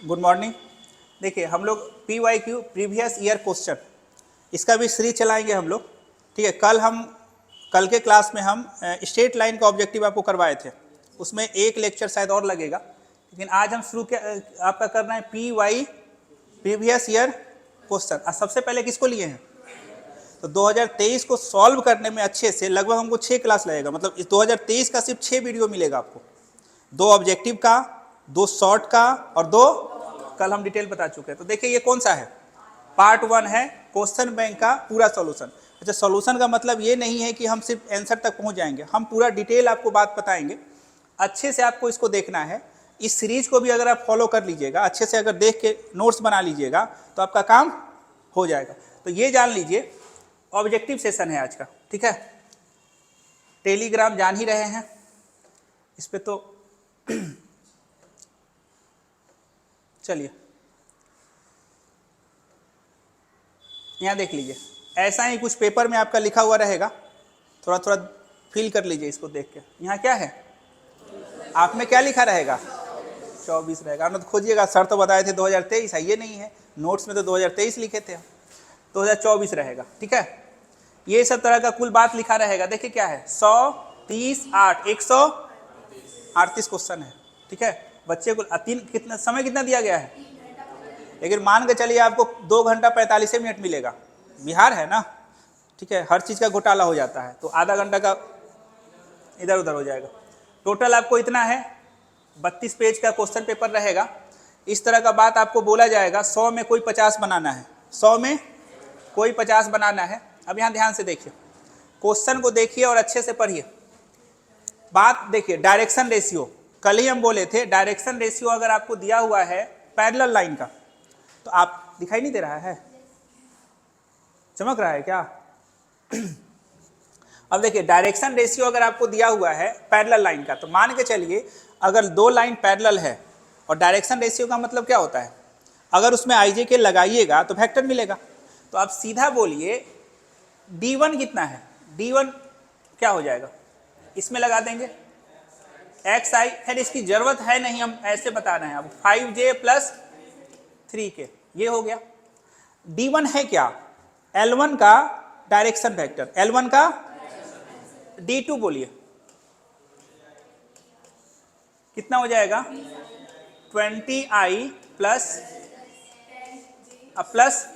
Good morning. देखिए हम लोग PYQ प्रीवियस ईयर क्वेश्चन इसका भी सीरीज चलाएंगे हम लोग। ठीक है, कल के क्लास में हम स्ट्रेट लाइन का ऑब्जेक्टिव आपको करवाए थे, उसमें एक लेक्चर शायद और लगेगा, लेकिन आज हम शुरू आपका करना है PY प्रीवियस ईयर क्वेश्चन। सबसे पहले किसको लिए हैं तो 2023 को सॉल्व करने में अच्छे से लगभग हमको 6 क्लास लगेगा। मतलब इस 2023 का सिर्फ 6 वीडियो मिलेगा आपको, 2 ऑब्जेक्टिव का, 2 शॉर्ट का और 2 कल हम डिटेल बता चुके हैं। तो देखिए ये कौन सा है, पार्ट 1 है क्वेश्चन बैंक का पूरा सॉल्यूशन। अच्छा, सॉल्यूशन का मतलब ये नहीं है कि हम सिर्फ आंसर तक पहुंच जाएंगे, हम पूरा डिटेल आपको बात बताएंगे। अच्छे से आपको इसको देखना है। इस सीरीज को भी अगर आप फॉलो कर लीजिएगा, अच्छे से अगर देख के नोट्स बना लीजिएगा तो आपका काम हो जाएगा। तो ये जान लीजिए ऑब्जेक्टिव सेशन है आज का। ठीक है, टेलीग्राम जान ही रहे हैं, इस पे तो चलिए यहाँ देख लीजिए, ऐसा ही कुछ पेपर में आपका लिखा हुआ रहेगा, थोड़ा थोड़ा फील कर लीजिए इसको देख के। यहाँ क्या है, आप में क्या लिखा रहेगा, 24 रहेगा ना। तो खोजिएगा, सर तो बताए थे 2023 है, ये नहीं है, नोट्स में तो 2023 लिखे थे, 2024 रहेगा। ठीक है, ये सब तरह का कुल बात लिखा रहेगा। देखिए क्या है, 100, 30, 8, 138 क्वेश्चन है। ठीक है, बच्चे को कितना समय कितना दिया गया है, लेकिन मान के चलिए आपको 2 घंटा 45 मिनट मिलेगा। बिहार है ना, ठीक है, हर चीज़ का घोटाला हो जाता है, तो आधा घंटा का इधर उधर हो जाएगा। टोटल आपको इतना है, 32 पेज का क्वेश्चन पेपर रहेगा। इस तरह का बात आपको बोला जाएगा, 100 में कोई 50 बनाना है, 100 में कोई 50 बनाना है। अब यहाँ ध्यान से देखिए, क्वेश्चन को देखिए और अच्छे से पढ़िए। बात देखिए, डायरेक्शन रेशियो, कल ही हम बोले थे डायरेक्शन रेशियो अगर आपको दिया हुआ है पैरेलल लाइन का, तो आप दिखाई नहीं दे रहा है, चमक रहा है क्या? अब देखिए डायरेक्शन रेशियो अगर आपको दिया हुआ है पैरेलल लाइन का, तो मान के चलिए अगर 2 लाइन पैरेलल है, और डायरेक्शन रेशियो का मतलब क्या होता है, अगर उसमें IJ लगाइएगा तो वेक्टर मिलेगा। तो आप सीधा बोलिए D1 कितना है, D1 क्या हो जाएगा, इसमें लगा देंगे XI। खैर इसकी जरूरत है नहीं, हम ऐसे बता रहे हैं। अब 5J + 3K ये हो गया। D1 है क्या, L1 का डायरेक्शन वेक्टर, L1 का। D2 बोलिए कितना हो जाएगा, 20I प्लस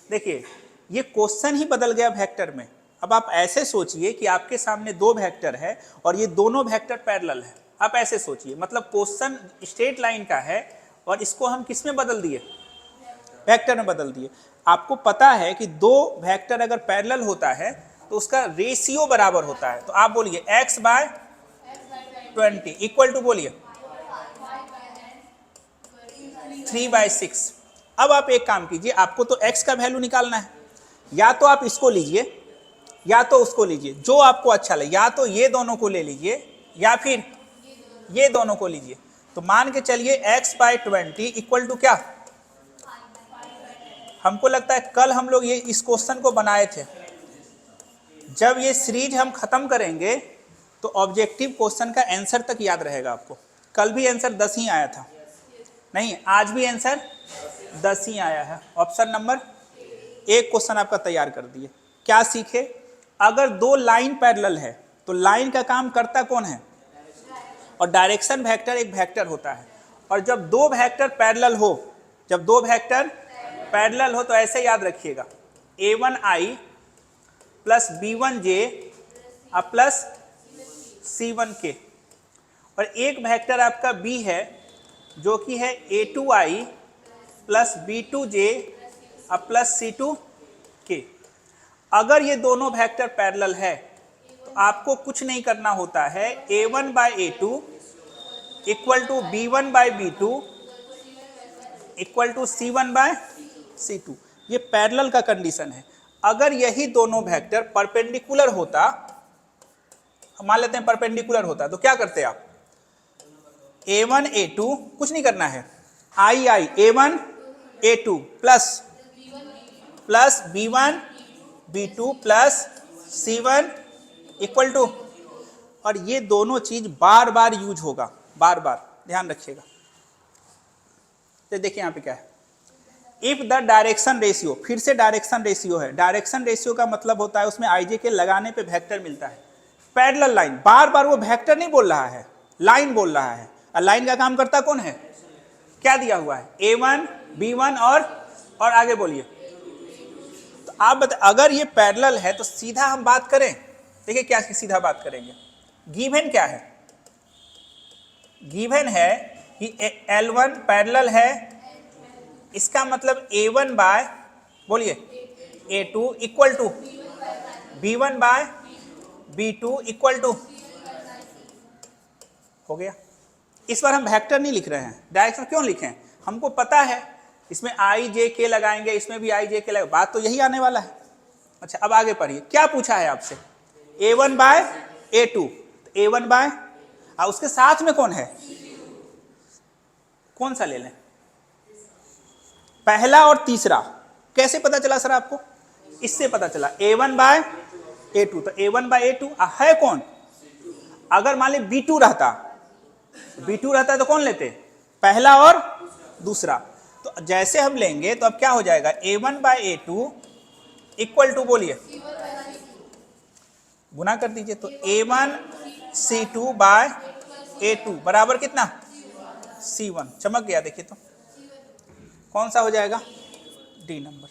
देखिए ये क्वेश्चन ही बदल गया वेक्टर में। अब आप ऐसे सोचिए कि आपके सामने 2 वेक्टर है और ये दोनों वेक्टर पैरेलल है। आप ऐसे सोचिए, मतलब क्वेश्चन स्ट्रेट लाइन का है और इसको हम किस में बदल दिए, वेक्टर में बदल दिए। आपको पता है कि 2 वेक्टर अगर पैरेलल होता है तो उसका रेशियो बराबर होता है। तो आप बोलिए x/20 इक्वल टू बोलिए 3/6। अब आप एक काम कीजिए, आपको तो x का वैल्यू निकालना है, या तो आप इसको लीजिए या तो उसको लीजिए, जो आपको अच्छा लगे, या तो ये दोनों को ले लीजिए या फिर ये दोनों को लीजिए। तो मान के चलिए x/20 इक्वल टू क्या, हमको लगता है कल हम लोग ये इस क्वेश्चन को बनाए थे। जब ये सीरीज हम खत्म करेंगे तो ऑब्जेक्टिव क्वेश्चन का आंसर तक याद रहेगा आपको। कल भी आंसर 10 ही आया था, नहीं आज भी आंसर 10 ही आया है। ऑप्शन नंबर 1 क्वेश्चन आपका तैयार कर दिए। क्या सीखे, अगर 2 लाइन पैरेलल है तो लाइन का काम करता कौन है, और डायरेक्शन वेक्टर एक वेक्टर होता है। और जब 2 वेक्टर पैरेलल हो, जब 2 वेक्टर पैरेलल हो तो ऐसे याद रखिएगा, A1I plus B1J plus C1K, और एक वेक्टर आपका B है जो कि है A2I plus B2J plus C2K। अगर ये दोनों वेक्टर पैरेलल है तो आपको कुछ नहीं करना होता है, A1/A2 equal to B1/B2 equal to C1/C2। ये पैरेलल का कंडीशन है। अगर यही दोनों वेक्टर परपेंडिकुलर होता, मान लेते हैं परपेंडिकुलर होता, तो क्या करते आप, A1/A2 कुछ नहीं करना है, II A1/A2 plus B1/B2 plus C1 equal to, और ये दोनों चीज बार बार यूज होगा, बार बार ध्यान रखिएगा। तो देखिए यहाँ पे क्या है, इफ द डायरेक्शन रेशियो, फिर से डायरेक्शन रेशियो है। डायरेक्शन रेशियो का मतलब होता है उसमें आई जे के लगाने पे वेक्टर मिलता है। पैरेलल लाइन, बार बार वो वेक्टर नहीं बोल रहा है, लाइन बोल रहा है। और लाइन का काम करता कौन है, क्या दिया हुआ है, A1 B1 और आगे बोलिए। तो आप बता, अगर ये पैरेलल है तो सीधा हम बात करें, देखिए क्या सीधा बात करेंगे। गिवन क्या है, गिवन है कि L1 पैरेलल है, इसका मतलब A1 बाय बोलिए A2 equal to B1 by B2 equal to, हो गया। इस बार हम वेक्टर नहीं लिख रहे हैं, डायरेक्शन क्यों लिखें, हमको पता है इसमें आई जे के लगाएंगे, इसमें भी आई जे के लगाएंगे, बात तो यही आने वाला है। अच्छा अब आगे पढ़िए, क्या पूछा है आपसे, A1 bye A2, A1 bye, और उसके साथ में कौन है, कौन सा ले लें, पहला और तीसरा। कैसे पता चला सर आपको, इससे पता चला, A1 बाय A2, तो A1 बाय A2 है कौन, अगर मान ली B2 रहता तो कौन लेते, पहला और दूसरा। तो जैसे हम लेंगे तो अब क्या हो जाएगा, A1 bye A2 equal to बोलिए, गुना कर दीजिए, तो A1 C2 बाय A2 बराबर कितना, C1। चमक गया, देखिए तो कौन सा हो जाएगा, डी नंबर।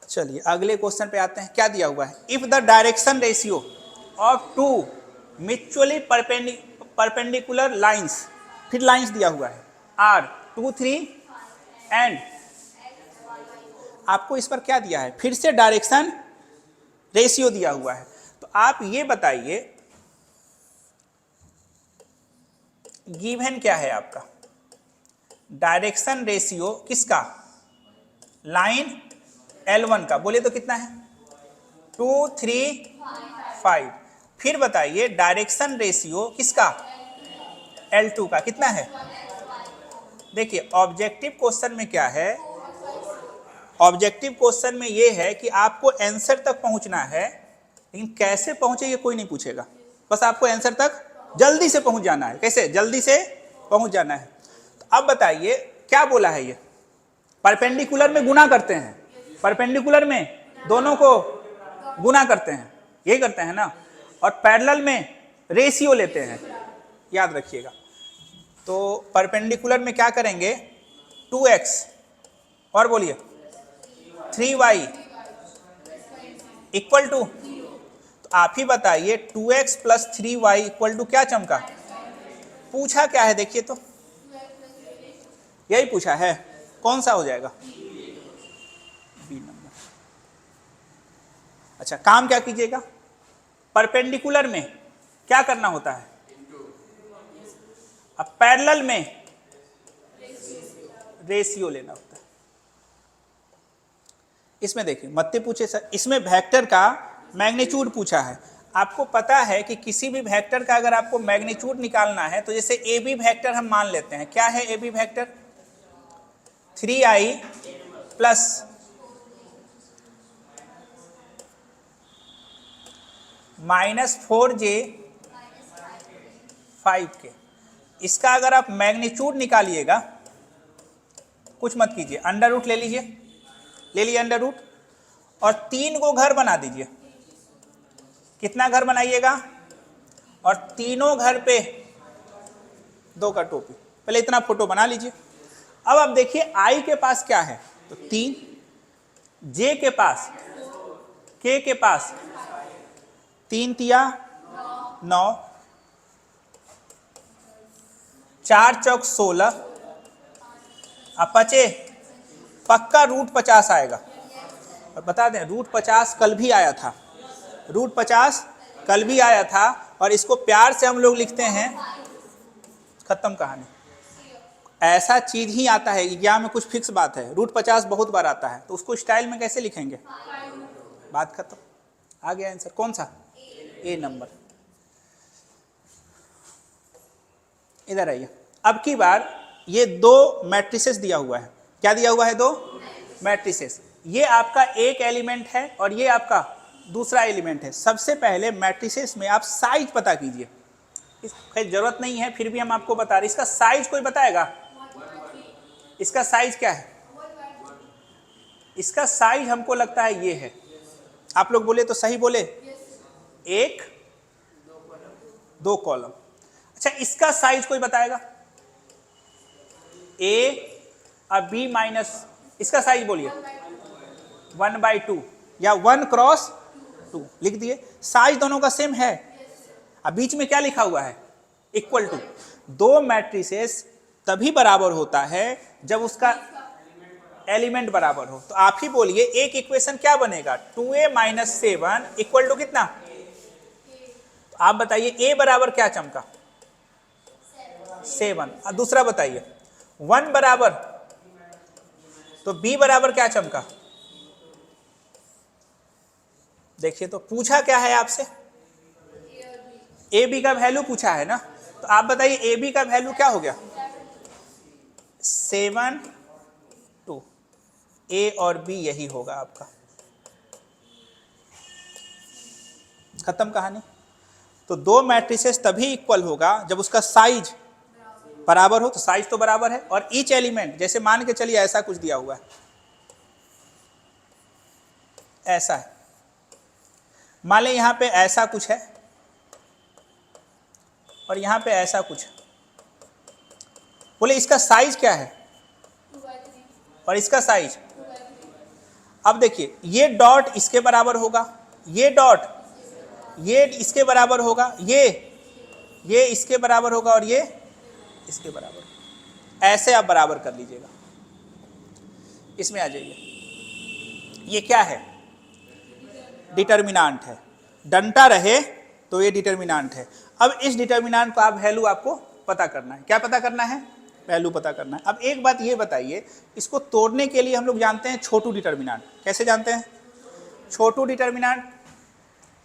चलिए अगले क्वेश्चन पे आते हैं, क्या दिया हुआ है, if the direction ratio of two mutually perpendicular lines, फिर लाइंस दिया हुआ है R2 3 एंड, आपको इस पर क्या दिया है, फिर से डायरेक्शन रेशियो दिया हुआ है। तो आप ये बताइए गिवन क्या है आपका, डायरेक्शन रेशियो किसका, लाइन L1 का, बोले तो कितना है 2 3 5। फिर बताइए डायरेक्शन रेशियो किसका, L2 का, कितना है। देखिए ऑब्जेक्टिव क्वेश्चन में क्या है, ऑब्जेक्टिव क्वेश्चन में ये है कि आपको आंसर तक पहुंचना है, लेकिन कैसे पहुंचे ये कोई नहीं पूछेगा, बस आपको आंसर तक जल्दी से पहुंच जाना है। कैसे जल्दी से पहुंच जाना है, तो अब बताइए क्या बोला है, ये परपेंडिकुलर में गुना करते हैं, परपेंडिकुलर में दोनों को गुना करते हैं, यही करते हैं ना, और पैरेलल में रेशियो लेते हैं, याद रखिएगा। तो परपेंडिकुलर में क्या करेंगे, 2x और बोलिए 3y इक्वल टू, तो आप ही बताइए 2x plus 3y equal to क्या चमका, पूछा क्या है, देखिए तो यही पूछा है, कौन सा हो जाएगा, बी नंबर। अच्छा काम क्या कीजिएगा, परपेंडिकुलर में क्या करना होता है, अब पैरेलल में रेशियो लेना होता है। इसमें देखिए मत्ते पूछे सर, इसमें वेक्टर का मैग्नीट्यूड पूछा है। आपको पता है कि किसी भी वेक्टर का अगर आपको मैग्नीट्यूड निकालना है तो जैसे ए बी वेक्टर हम मान लेते हैं, क्या है A B vector, 3i plus -4j 5k। इसका अगर आप मैग्नीट्यूड निकालिएगा, कुछ मत कीजिए, अंडर रूट ले लीजिए, ले लिए अंडर रूट, और 3 को घर बना दीजिए। कितना घर बनाइएगा, और तीनों घर पे 2 का टोपी, पहले इतना फोटो बना लीजिए। अब आप देखिए आई के पास क्या है, तो 3, जे के पास, के के पास 3 तिया 9, 4 चौक 16, अब बचे पक्का रूट 50 आएगा। और बता दें रूट 50 कल भी आया था, रूट 50 कल भी आया था, और इसको प्यार से हम लोग लिखते हैं, खत्म कहानी। ऐसा चीज ही आता है एग्जाम में, कुछ फिक्स बात है, रूट 50 बहुत बार आता है, तो उसको स्टाइल में कैसे लिखेंगे, बात खत्म। आ गया आंसर, कौन सा, ए नंबर। इधर आइए, अब की बार ये 2 मैट्रिसेस दिया हुआ है, क्या दिया हुआ है, 2 मैट्रिसेस। ये आपका एक एलिमेंट है और ये आपका दूसरा एलिमेंट है। सबसे पहले मैट्रिसेस में आप साइज पता कीजिए, खैर जरूरत नहीं है फिर भी हम आपको बता रहे, इसका साइज कोई बताएगा, इसका साइज क्या है? इसका साइज हमको लगता है ये है। आप लोग बोले तो सही बोले, 1 2 कॉलम। अच्छा, इसका साइज कोई बताएगा? A और B माइनस, इसका साइज बोलिए 1/2 या 1 क्रॉस 2 लिख दिए। साइज दोनों का सेम है। अब बीच में क्या लिखा हुआ है? Equal to. दो मैट्रिसेस तभी बराबर होता है जब उसका एलिमेंट बराबर हो। तो आप ही बोलिए एक इक्वेशन क्या बनेगा? 2a माइनस 7 इक्वल टू कितना? तो आप बताइए a बराबर क्या चमका? 7। और दूसरा बताइए 1 बराबर, तो b बराबर क्या चमका? देखिए, तो पूछा क्या है आपसे? ए बी का वैल्यू पूछा है ना। तो आप बताइए ए बी का वैल्यू क्या हो गया? 7 2। ए और बी यही होगा आपका। खत्म कहानी। तो दो मैट्रिसेस तभी इक्वल होगा जब उसका साइज बराबर हो। तो साइज तो बराबर है, और ईच एलिमेंट, जैसे मान के चलिए ऐसा कुछ दिया हुआ है, ऐसा है, मान लें यहां पे ऐसा कुछ है और यहां पे ऐसा कुछ है। बोले इसका साइज क्या है? 2/3। और इसका साइज? 2/3। अब देखिए, ये डॉट इसके बराबर होगा, ये डॉट ये इसके बराबर होगा, ये इसके बराबर होगा, और ये इसके बराबर। ऐसे आप बराबर कर लीजिएगा। इसमें आ जाइए, ये क्या है? डिटर्मिनांट है। डंटा रहे तो ये डिटर्मिनांट है। अब इस डिटर्मिनांट का वैल्यू आपको पता करना है। क्या पता करना है? वैल्यू पता करना है। अब एक बात ये बताइए, इसको तोड़ने के लिए हम लोग जानते हैं छोटू डिटर्मिनांट। कैसे जानते हैं? छोटू डिटर्मिनांट,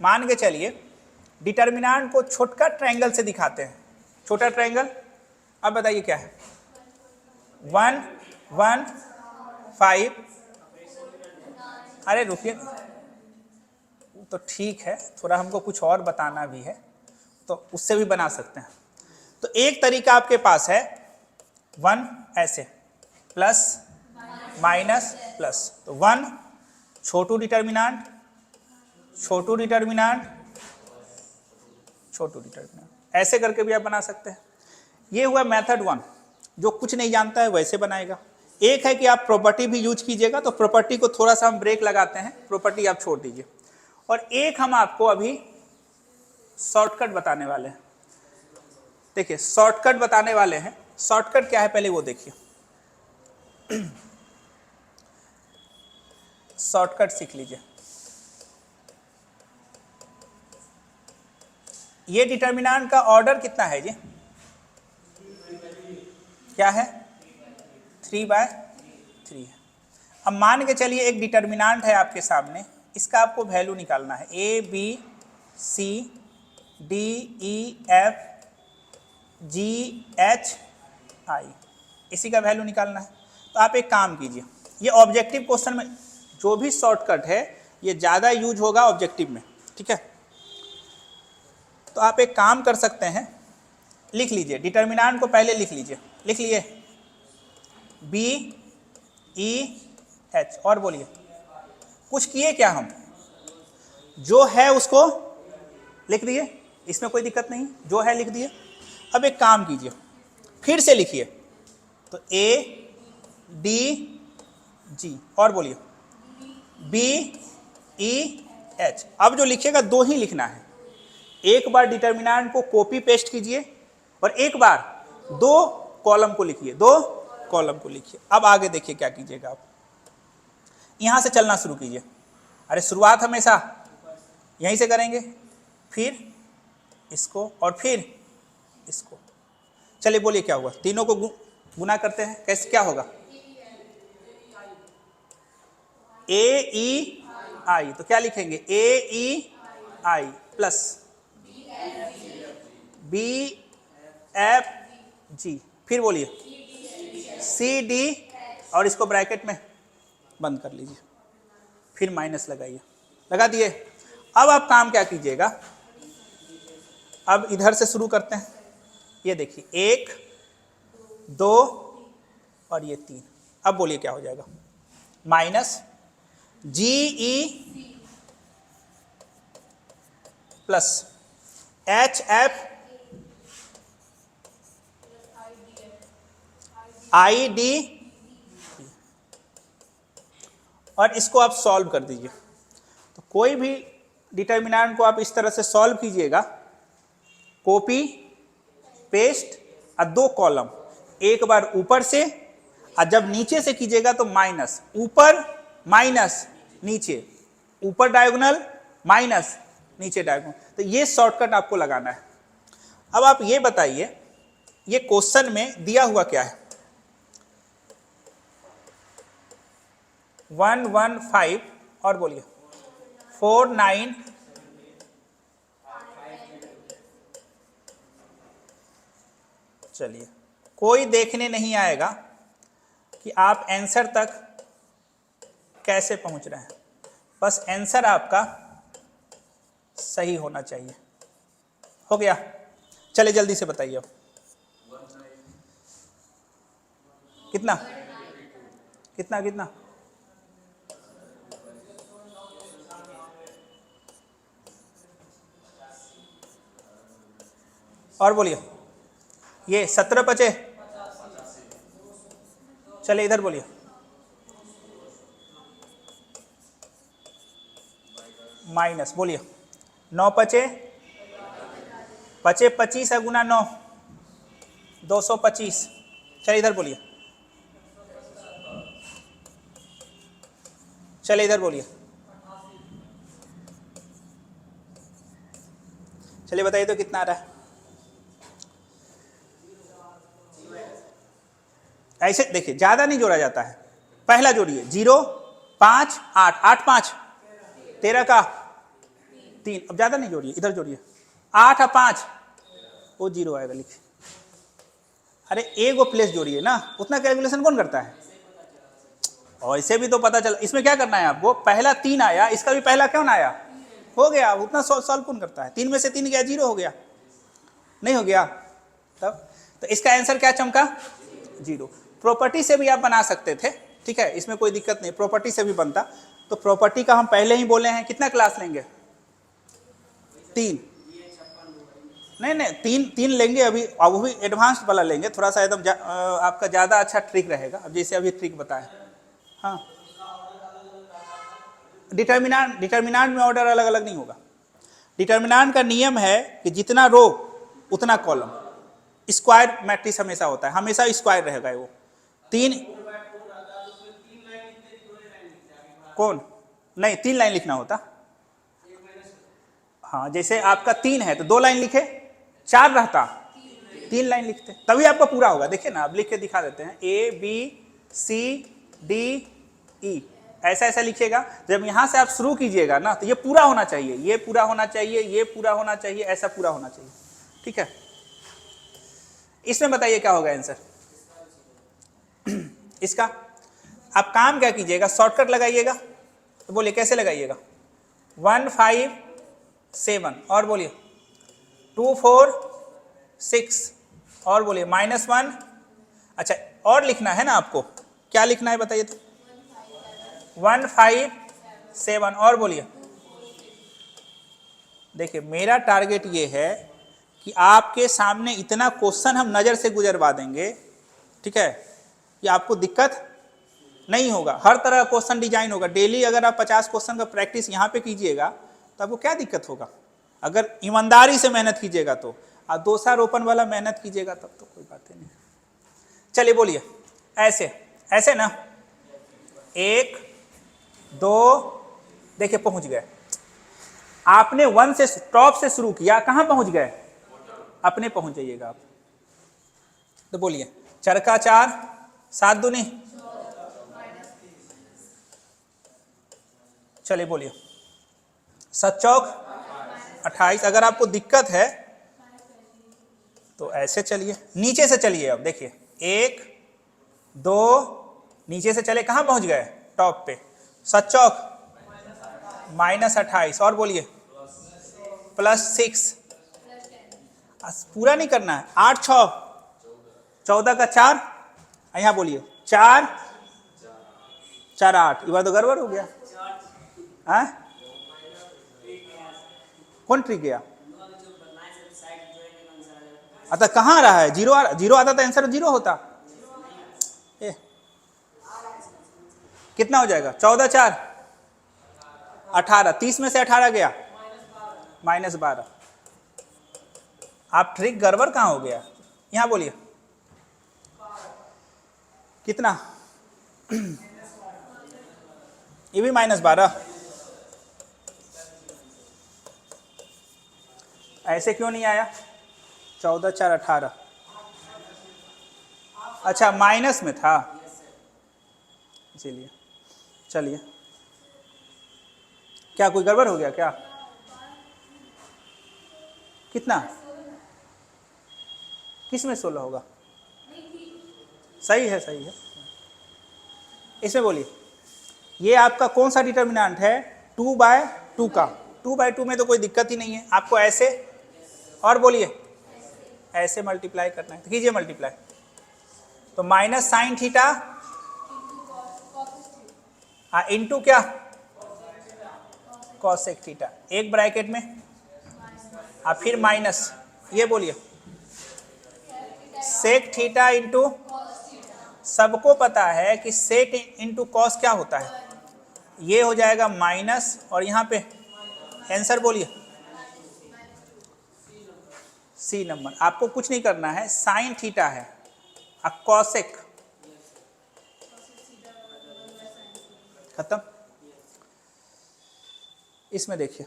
मान के चलिए डिटर्मिनांट को छोटा ट्रायंगल से दिखाते हैं। छोटा ट्रायंगल, अब बताइए क्या है? 1 1 5। अरे रुकिए, तो ठीक है, थोड़ा हमको कुछ और बताना भी है, तो उससे भी बना सकते हैं। तो एक तरीका आपके पास है 1 ऐसे, प्लस माइनस प्लस। तो 1 छोटू डिटर्मिनांट, छोटू डिटर्मिनांट, छोटू डिटर्मिनांट, ऐसे करके भी आप बना सकते हैं। ये हुआ मेथड 1। जो कुछ नहीं जानता है वैसे बनाएगा। एक है कि आप प्रॉपर्टी भी यूज कीजिएगा, तो प्रॉपर्टी को थोड़ा सा हम ब्रेक लगाते हैं, प्रॉपर्टी आप छोड़ दीजिए। और एक हम आपको अभी शॉर्टकट बताने वाले हैं। देखिए, शॉर्टकट बताने वाले हैं। शॉर्टकट क्या है पहले वो देखिए। शॉर्टकट सीख लीजिए। ये डिटर्मिनांट का ऑर्डर कितना है जी? क्या है? 3/3 है। अब मान के चलिए एक डिटर्मिनांट है आपके सामने, इसका आपको वैल्यू निकालना है। A B C D E F G H I, इसी का वैल्यू निकालना है। तो आप एक काम कीजिए, ये ऑब्जेक्टिव क्वेश्चन में जो भी शॉर्टकट है ये ज़्यादा यूज होगा ऑब्जेक्टिव में, ठीक है? तो आप एक काम कर सकते हैं, लिख लीजिए डिटर्मिनांट को पहले लिख लीजिए। लिख लिए बी ई एच, और बोलिए कुछ किए क्या? हम जो है उसको लिख दिए, इसमें कोई दिक्कत नहीं, जो है लिख दिए। अब एक काम कीजिए, फिर से लिखिए, तो ए डी जी, और बोलिए बी ई एच। अब जो लिखिएगा दो ही लिखना है। एक बार डिटर्मिनांट को कॉपी पेस्ट कीजिए और एक बार दो कॉलम को लिखिए, दो कॉलम को लिखिए। अब आगे देखिए क्या कीजिएगा आप, यहां से चलना शुरू कीजिए। अरे शुरुआत हमेशा यहीं से करेंगे, फिर इसको और फिर इसको। चलिए बोलिए क्या हुआ? तीनों को गुना करते हैं, कैसे क्या होगा? ए ई आई, तो क्या लिखेंगे? ए ई आई प्लस बी एफ जी, फिर बोलिए सी डी, और इसको ब्रैकेट में बंद कर लीजिए, फिर माइनस लगाइए। लगा दिए? अब आप काम क्या कीजिएगा, अब इधर से शुरू करते हैं। ये देखिए 1 2 और ये 3। अब बोलिए क्या हो जाएगा, minus GE plus HF ID, और इसको आप सॉल्व कर दीजिए। तो कोई भी डिटर्मिनेंट को आप इस तरह से सॉल्व कीजिएगा, कॉपी पेस्ट और 2 कॉलम, एक बार ऊपर से और जब नीचे से कीजिएगा तो माइनस ऊपर माइनस नीचे, ऊपर डायगोनल माइनस नीचे डायगोनल। तो ये शॉर्टकट आपको लगाना है। अब आप ये बताइए, ये क्वेश्चन में दिया हुआ क्या है, 115 और बोलिए 49। चलिए, कोई देखने नहीं आएगा कि आप आंसर तक कैसे पहुंच रहे हैं, बस आंसर आपका सही होना चाहिए। हो गया? चलिए जल्दी से बताइए अब कितना कितना कितना और बोलिए, ये 17 बचे। चलिए इधर बोलिए, माइनस बोलिए 9 बचे 25 है गुना 9 225। चलिए इधर बोलिए, चलिए इधर बोलिए, चलिए बताइए तो कितना आ रहा है। ऐसे देखिए, ज्यादा नहीं जोड़ा जाता है। पहला जोड़िए 0 5 8 8 5 13 का 3। अब ज्यादा नहीं जोड़िए, इधर जोड़िए 8 और 5 वो 0 आएगा, लिखिए। अरे एक वो प्लेस जोड़िए ना, उतना कैलकुलेशन कौन करता है। और इसे भी तो पता चला। इसमें क्या करना है आपको, पहला 3 आया, इसका भी पहला क्यों ना आया, हो गया। उतना सॉल्व कौन करता है, 3 में से 3 गया 0 हो गया, नहीं हो गया तब। तो इसका आंसर क्या चमका, 0। प्रॉपर्टी से भी आप बना सकते थे, ठीक है, इसमें कोई दिक्कत नहीं, प्रॉपर्टी से भी बनता। तो प्रॉपर्टी का हम पहले ही बोले हैं, कितना क्लास लेंगे, 3। नहीं 3 लेंगे अभी, अब वो भी एडवांस्ड वाला लेंगे, थोड़ा सा एकदम आपका ज़्यादा अच्छा ट्रिक रहेगा। अब जैसे अभी ट्रिक बताया, हाँ, डिटर्मिनेंट में ऑर्डर अलग अलग नहीं होगा। डिटर्मिनेंट का नियम है कि जितना रो उतना कॉलम, स्क्वायर मैट्रिक्स हमेशा होता है, हमेशा स्क्वायर रहेगा वो। 3 कौन, नहीं 3 लाइन लिखना होता। हाँ, जैसे आपका 3 है तो 2 लाइन लिखे, 4 रहता 3 लाइन लिखते, तभी आपका पूरा होगा। देखिए ना, अब लिख के दिखा देते हैं, ABCDE ऐसा ऐसा लिखिएगा। जब यहां से आप शुरू कीजिएगा ना, तो ये पूरा होना चाहिए, ये पूरा होना चाहिए, ये पूरा होना चाहिए, ऐसा पूरा होना चाहिए, ठीक है। इसमें बताइए क्या होगा आंसर इसका। आप काम क्या कीजिएगा, शॉर्टकट लगाइएगा। तो बोलिए कैसे लगाइएगा, 157 और बोलिए 246 और बोलिए -1। अच्छा, और लिखना है ना आपको, क्या लिखना है बताइए तो, 157 और बोलिए। देखिए, मेरा टारगेट ये है कि आपके सामने इतना क्वेश्चन हम नज़र से गुजरवा देंगे, ठीक है, कि आपको दिक्कत नहीं होगा। हर तरह का क्वेश्चन डिजाइन होगा। डेली अगर आप 50 क्वेश्चन का प्रैक्टिस यहाँ पे कीजिएगा तो आपको क्या दिक्कत होगा। अगर ईमानदारी से मेहनत कीजिएगा तो, और दोषारोपण वाला मेहनत कीजिएगा तब तो कोई बात ही नहीं। चलिए बोलिए, ऐसे ऐसे ना, 1 2, देखिए पहुंच गए। आपने 1 से टॉप से शुरू किया, कहां पहुंच गए, अपने पहुंच जाइएगा आप। तो बोलिए, चरका 4 7 दूनी, चलिए बोलिए, 7 चौक 28। अगर आपको दिक्कत है तो ऐसे चलिए, नीचे से चलिए। अब देखिए 1 2 नीचे से चले, कहां पहुंच गए, टॉप पे। 7 चौक -28 और बोलिए +6। पूरा नहीं करना है, 8 6 14 का 4, यहाँ बोलिए 4 4 8, ये बार तो गड़बड़ हो गया। हाँ, कौन ट्रिक गया? अतः कहाँ आ रहा है? जीरो जीरो आता तो आंसर जीरो होता। कितना हो जाएगा? 14 4 18, 30 में से 18 गया -12। आप ट्रिक गड़बड़ कहाँ हो गया? यहाँ बोलिए कितना? ये भी -12। ऐसे क्यों नहीं आया? 14 4 18, अच्छा माइनस में था इसीलिए। चलिए, क्या कोई गड़बड़ हो गया क्या? कितना? किस में 16 होगा? सही है, सही है। इसमें बोलिए, ये आपका कौन सा डिटर्मिनेंट है? 2/2 का। 2/2 में तो कोई दिक्कत ही नहीं है आपको। ऐसे और बोलिए ऐसे मल्टीप्लाई करना है तो कीजिए मल्टीप्लाई। तो माइनस साइन थीटा इंटू क्या? कॉसेक थीटा, एक ब्रैकेट में और फिर माइनस, ये बोलिए सेक थीटा इंटू, सबको पता है कि सेक इंटू कॉस क्या होता है, ये हो जाएगा माइनस, और यहाँ पे आंसर बोलिए सी नंबर। आपको कुछ नहीं करना है, साइन थीटा है और कॉसेक, खत्म। इसमें देखिए,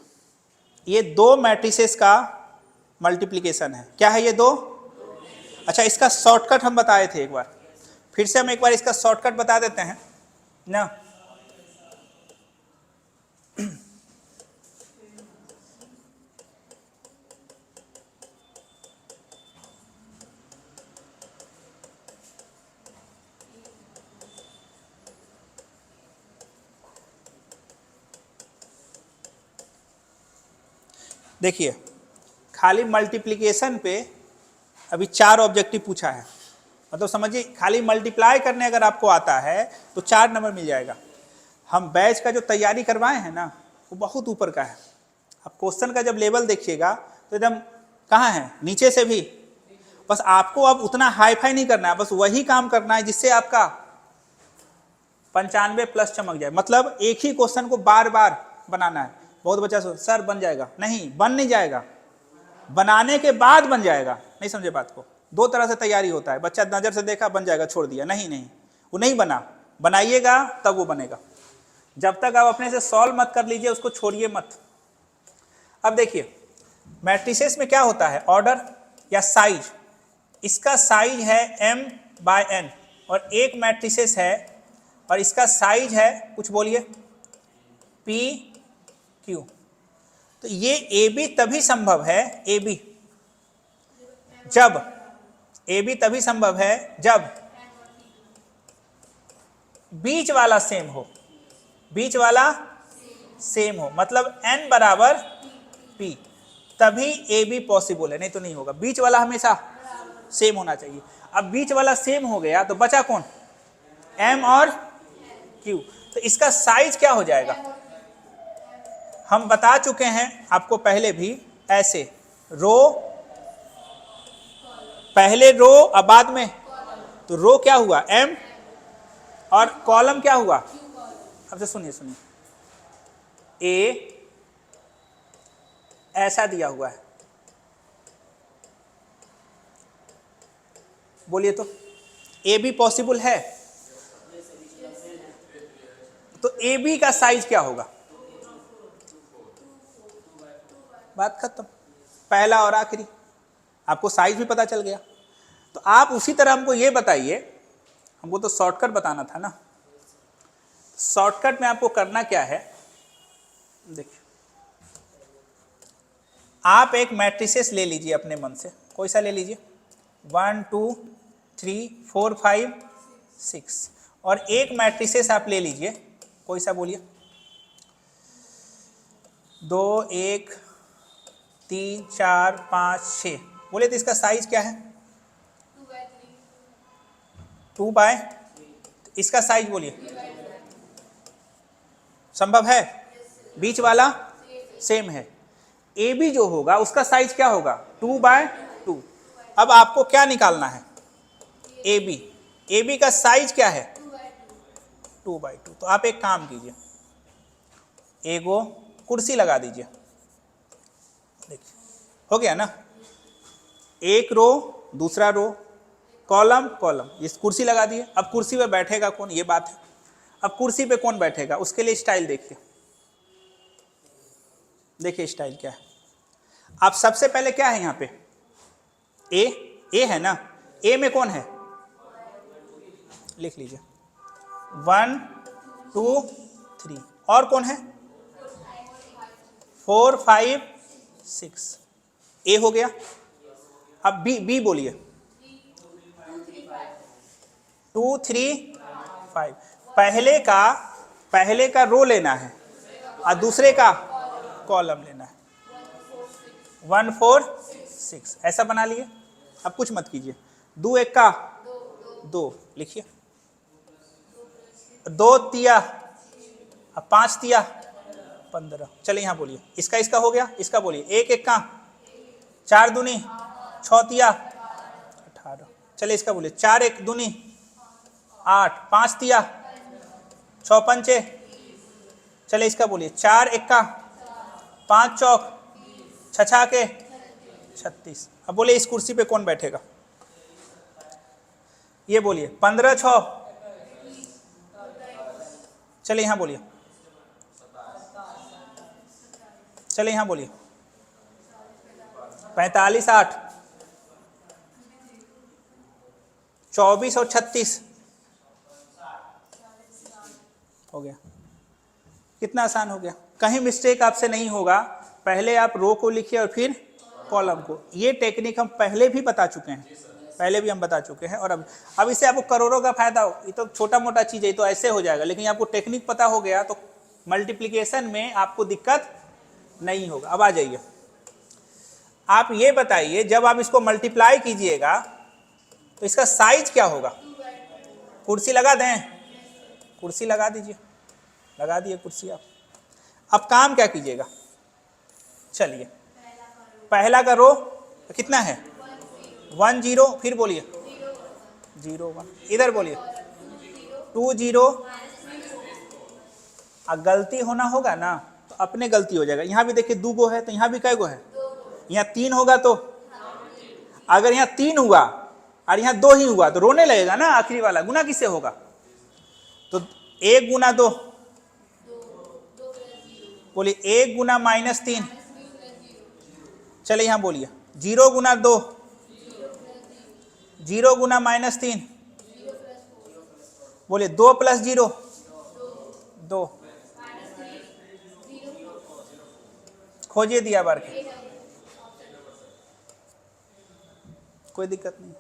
ये दो मैट्रिसेस का मल्टीप्लिकेशन है। क्या है ये? दो। अच्छा, इसका शॉर्टकट हम बताए थे एक बार, फिर से हम एक बार इसका शॉर्टकट बता देते हैं ना। देखिए, खाली मल्टीप्लिकेशन पे अभी 4 ऑब्जेक्टिव पूछा है, मतलब समझिए खाली मल्टीप्लाई करने अगर आपको आता है तो 4 नंबर मिल जाएगा। हम बैच का जो तैयारी करवाए हैं ना, वो बहुत ऊपर का है। अब क्वेश्चन का जब लेवल देखिएगा तो एकदम कहाँ है? नीचे से भी। बस आपको अब उतना हाई फाई नहीं करना है, बस वही काम करना है जिससे आपका 95 प्लस चमक जाए। मतलब एक ही क्वेश्चन को बार बार बनाना है। बहुत बच्चा सर बन जाएगा, नहीं बन नहीं जाएगा, बनाने के बाद बन जाएगा। नहीं समझे बात को? दो तरह से तैयारी होता है। बच्चा नजर से देखा बन जाएगा, छोड़ दिया, नहीं नहीं, वो नहीं बना, बनाइएगा तब वो बनेगा। जब तक आप अपने से सॉल्व मत कर लीजिए, उसको छोड़िए मत। अब देखिए, मैट्रिसेस में क्या होता है? ऑर्डर या साइज। इसका साइज है m/n, और एक मैट्रिसेस है और इसका साइज है, कुछ बोलिए, PQ। तो ये AB तभी संभव है, AB तभी संभव है जब बीच वाला सेम हो, बीच वाला सेम हो, मतलब n बराबर P, तभी AB पॉसिबल है, नहीं तो नहीं होगा। बीच वाला हमेशा सेम होना चाहिए। अब बीच वाला सेम हो गया तो बचा कौन? M और Q। तो इसका साइज क्या हो जाएगा? हम बता चुके हैं आपको पहले भी, ऐसे रो, पहले रो और बाद में, तो रो क्या हुआ? M, और कॉलम क्या हुआ? अब से सुनिए सुनिए, A ऐसा दिया हुआ है, बोलिए तो AB पॉसिबल है? तो AB का साइज क्या होगा? बात खत्म। पहला और आखिरी, आपको साइज भी पता चल गया। तो आप उसी तरह हमको ये बताइए, हमको तो शॉर्टकट बताना था ना। शॉर्टकट में आपको करना क्या है? देखिए, आप एक मैट्रिसेस ले लीजिए अपने मन से, कोई सा ले लीजिए, 1 2 3 4 5 6, और एक मैट्रिसेस आप ले लीजिए, कोई सा बोलिए, 2 1 3 4 5 6, बोले तो इसका साइज क्या है? 2/3। इसका साइज बोलिए, संभव है? बीच वाला सेम है। ए बी जो होगा उसका साइज क्या होगा? 2/2। अब आपको क्या निकालना है? A B. ए बी का साइज क्या है? 2/2। तो आप एक काम कीजिए, एगो कुर्सी लगा दीजिए। देखिए हो गया ना, एक रो दूसरा रो, कॉलम कॉलम, इस कुर्सी लगा दिए। अब कुर्सी पे बैठेगा कौन, ये बात है। अब कुर्सी पे कौन बैठेगा, उसके लिए स्टाइल देखिए। देखिए स्टाइल क्या है। आप सबसे पहले क्या है यहाँ पे? ए है ना, ए में कौन है? लिख लीजिए 1 2 3। और कौन है? 4 5 6। ए हो गया। अब बी बोलिए 2 3 5। पहले का रो लेना है और दूसरे का कॉलम लेना है। 1 4 6 ऐसा बना लिए। अब कुछ मत कीजिए। 2 1 का 2 लिखिए, 2 तिया, 5 तिया 15। चलिए यहाँ बोलिए, इसका हो गया। इसका बोलिए 1 1 का 4 दूनी 6 तिया 18। चलिए इसका बोलिए 4 1 दूनी 8, 5 तिया 6 पंचे। चलिए इसका बोलिए 4 1 का 5 चौक 6 के 36। अब बोलिए इस कुर्सी पे कौन बैठेगा? ये बोलिए 15 6। चलिए यहाँ बोलिए, चलिए यहाँ बोलिए 45 8 24 और 36 हो गया। कितना आसान हो गया। कहीं मिस्टेक आपसे नहीं होगा। पहले आप रो को लिखिए और फिर कॉलम को। ये टेक्निक हम पहले भी बता चुके हैं, और अब इससे आपको करोड़ों का फायदा हो। ये तो छोटा मोटा चीज़ है, तो ऐसे हो जाएगा, लेकिन आपको टेक्निक पता हो गया तो मल्टीप्लिकेशन में आपको दिक्कत नहीं होगा। अब आ जाइए, आप ये बताइए, जब आप इसको मल्टीप्लाई कीजिएगा तो इसका साइज क्या होगा? कुर्सी लगा दें? कुर्सी लगा दीजिए, लगा दिए कुर्सी आप। अब काम क्या कीजिएगा? चलिए पहला का रो कितना है? 1 0। फिर बोलिए 0 1। इधर बोलिए 2 0। गलती होना होगा ना तो अपने गलती हो जाएगा। यहाँ भी देखिए 2 गो है, तो यहाँ भी कै गो है? यहाँ 3 होगा। तो अगर यहाँ 3 हुआ और यहाँ 2 ही हुआ तो रोने लगेगा ना। आखिरी वाला गुना किससे होगा? तो 1 गुना 2, बोलिए 1 गुना -3। चलिए यहाँ बोलिए 0 गुना 2, 0 गुना -3, बोलिए 2 + 0 2। खोजिए दिया बार के, कोई दिक्कत नहीं।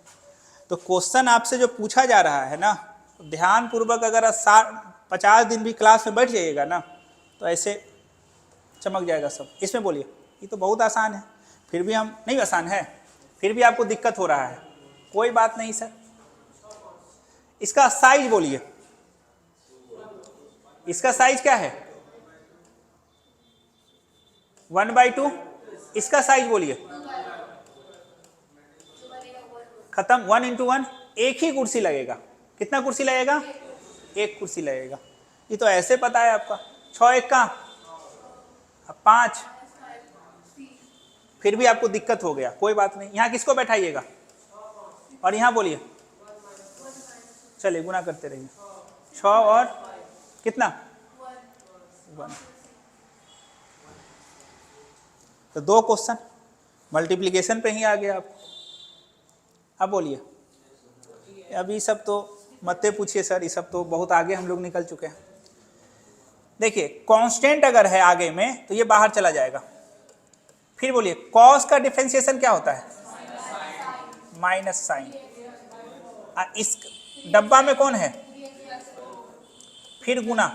तो क्वेश्चन आपसे जो पूछा जा रहा है ना, ध्यान पूर्वक अगर 50 दिन भी क्लास में बैठ जाइएगा ना तो ऐसे चमक जाएगा सब। इसमें बोलिए ये तो बहुत आसान है, फिर भी हम नहीं, आसान है फिर भी आपको दिक्कत हो रहा है। कोई बात नहीं सर। इसका साइज बोलिए, इसका साइज क्या है? 1/2। इसका साइज बोलिए, खत्म। 1 × 1। एक ही कुर्सी लगेगा। कितना कुर्सी लगेगा? एक कुर्सी लगेगा। ये तो ऐसे पता है आपका। 6 1 का 5। फिर भी आपको दिक्कत हो गया, कोई बात नहीं। यहाँ किसको बैठाइएगा? और यहाँ बोलिए, चलिए गुना करते रहिए। 6 और कितना? 1। तो 2 क्वेश्चन मल्टीप्लिकेशन पे ही आ गया आपको। अब बोलिए, अभी सब तो मत पूछिए सर, ये सब तो बहुत आगे हम लोग निकल चुके हैं। देखिए कांस्टेंट अगर है आगे में तो ये बाहर चला जाएगा। फिर बोलिए कॉस का डिफरेंशिएशन क्या होता है? Minus sign. इस डब्बा में कौन है? फिर गुना,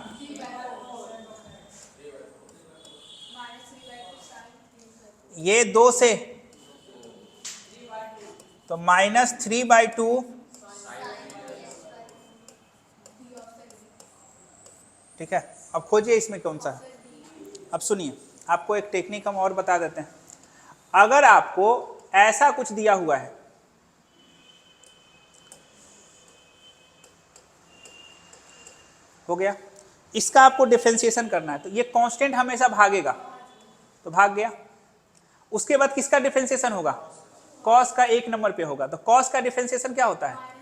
ये 2 से तो -3/2 ठीक है, अब खोजिए इसमें कौन सा है। अब सुनिए, आपको एक टेक्निक हम और बता देते हैं। अगर आपको ऐसा कुछ दिया हुआ है, हो गया, इसका आपको डिफरेंशिएशन करना है, तो ये कांस्टेंट हमेशा भागेगा, तो भाग गया। उसके बाद किसका डिफरेंशिएशन होगा? कॉस का 1 नंबर पे होगा, तो कॉस का डिफरेंशिएशन क्या होता है?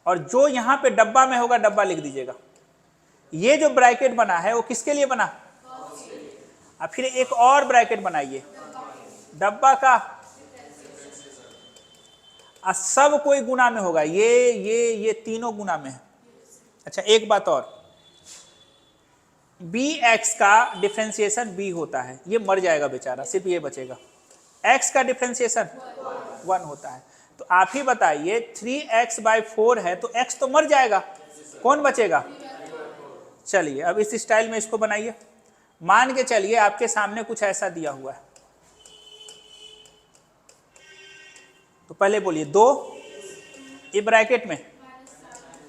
और जो यहां पे डब्बा में होगा, डब्बा लिख दीजिएगा। ये जो ब्रैकेट बना है वो किसके लिए बना? अब फिर एक और ब्रैकेट बनाइए डब्बा का, सब कोई गुना में होगा, ये तीनों गुना में है। अच्छा एक बात और, bx का डिफरेंशिएशन b होता है, ये मर जाएगा बेचारा, सिर्फ ये बचेगा। x का डिफरेंशिएशन 1 होता है, तो आप ही बताइए 3x/4 है तो x तो मर जाएगा, कौन बचेगा? चलिए अब इस स्टाइल में इसको बनाइए। मान के चलिए आपके सामने कुछ ऐसा दिया हुआ है, तो पहले बोलिए 2, ये ब्रैकेट में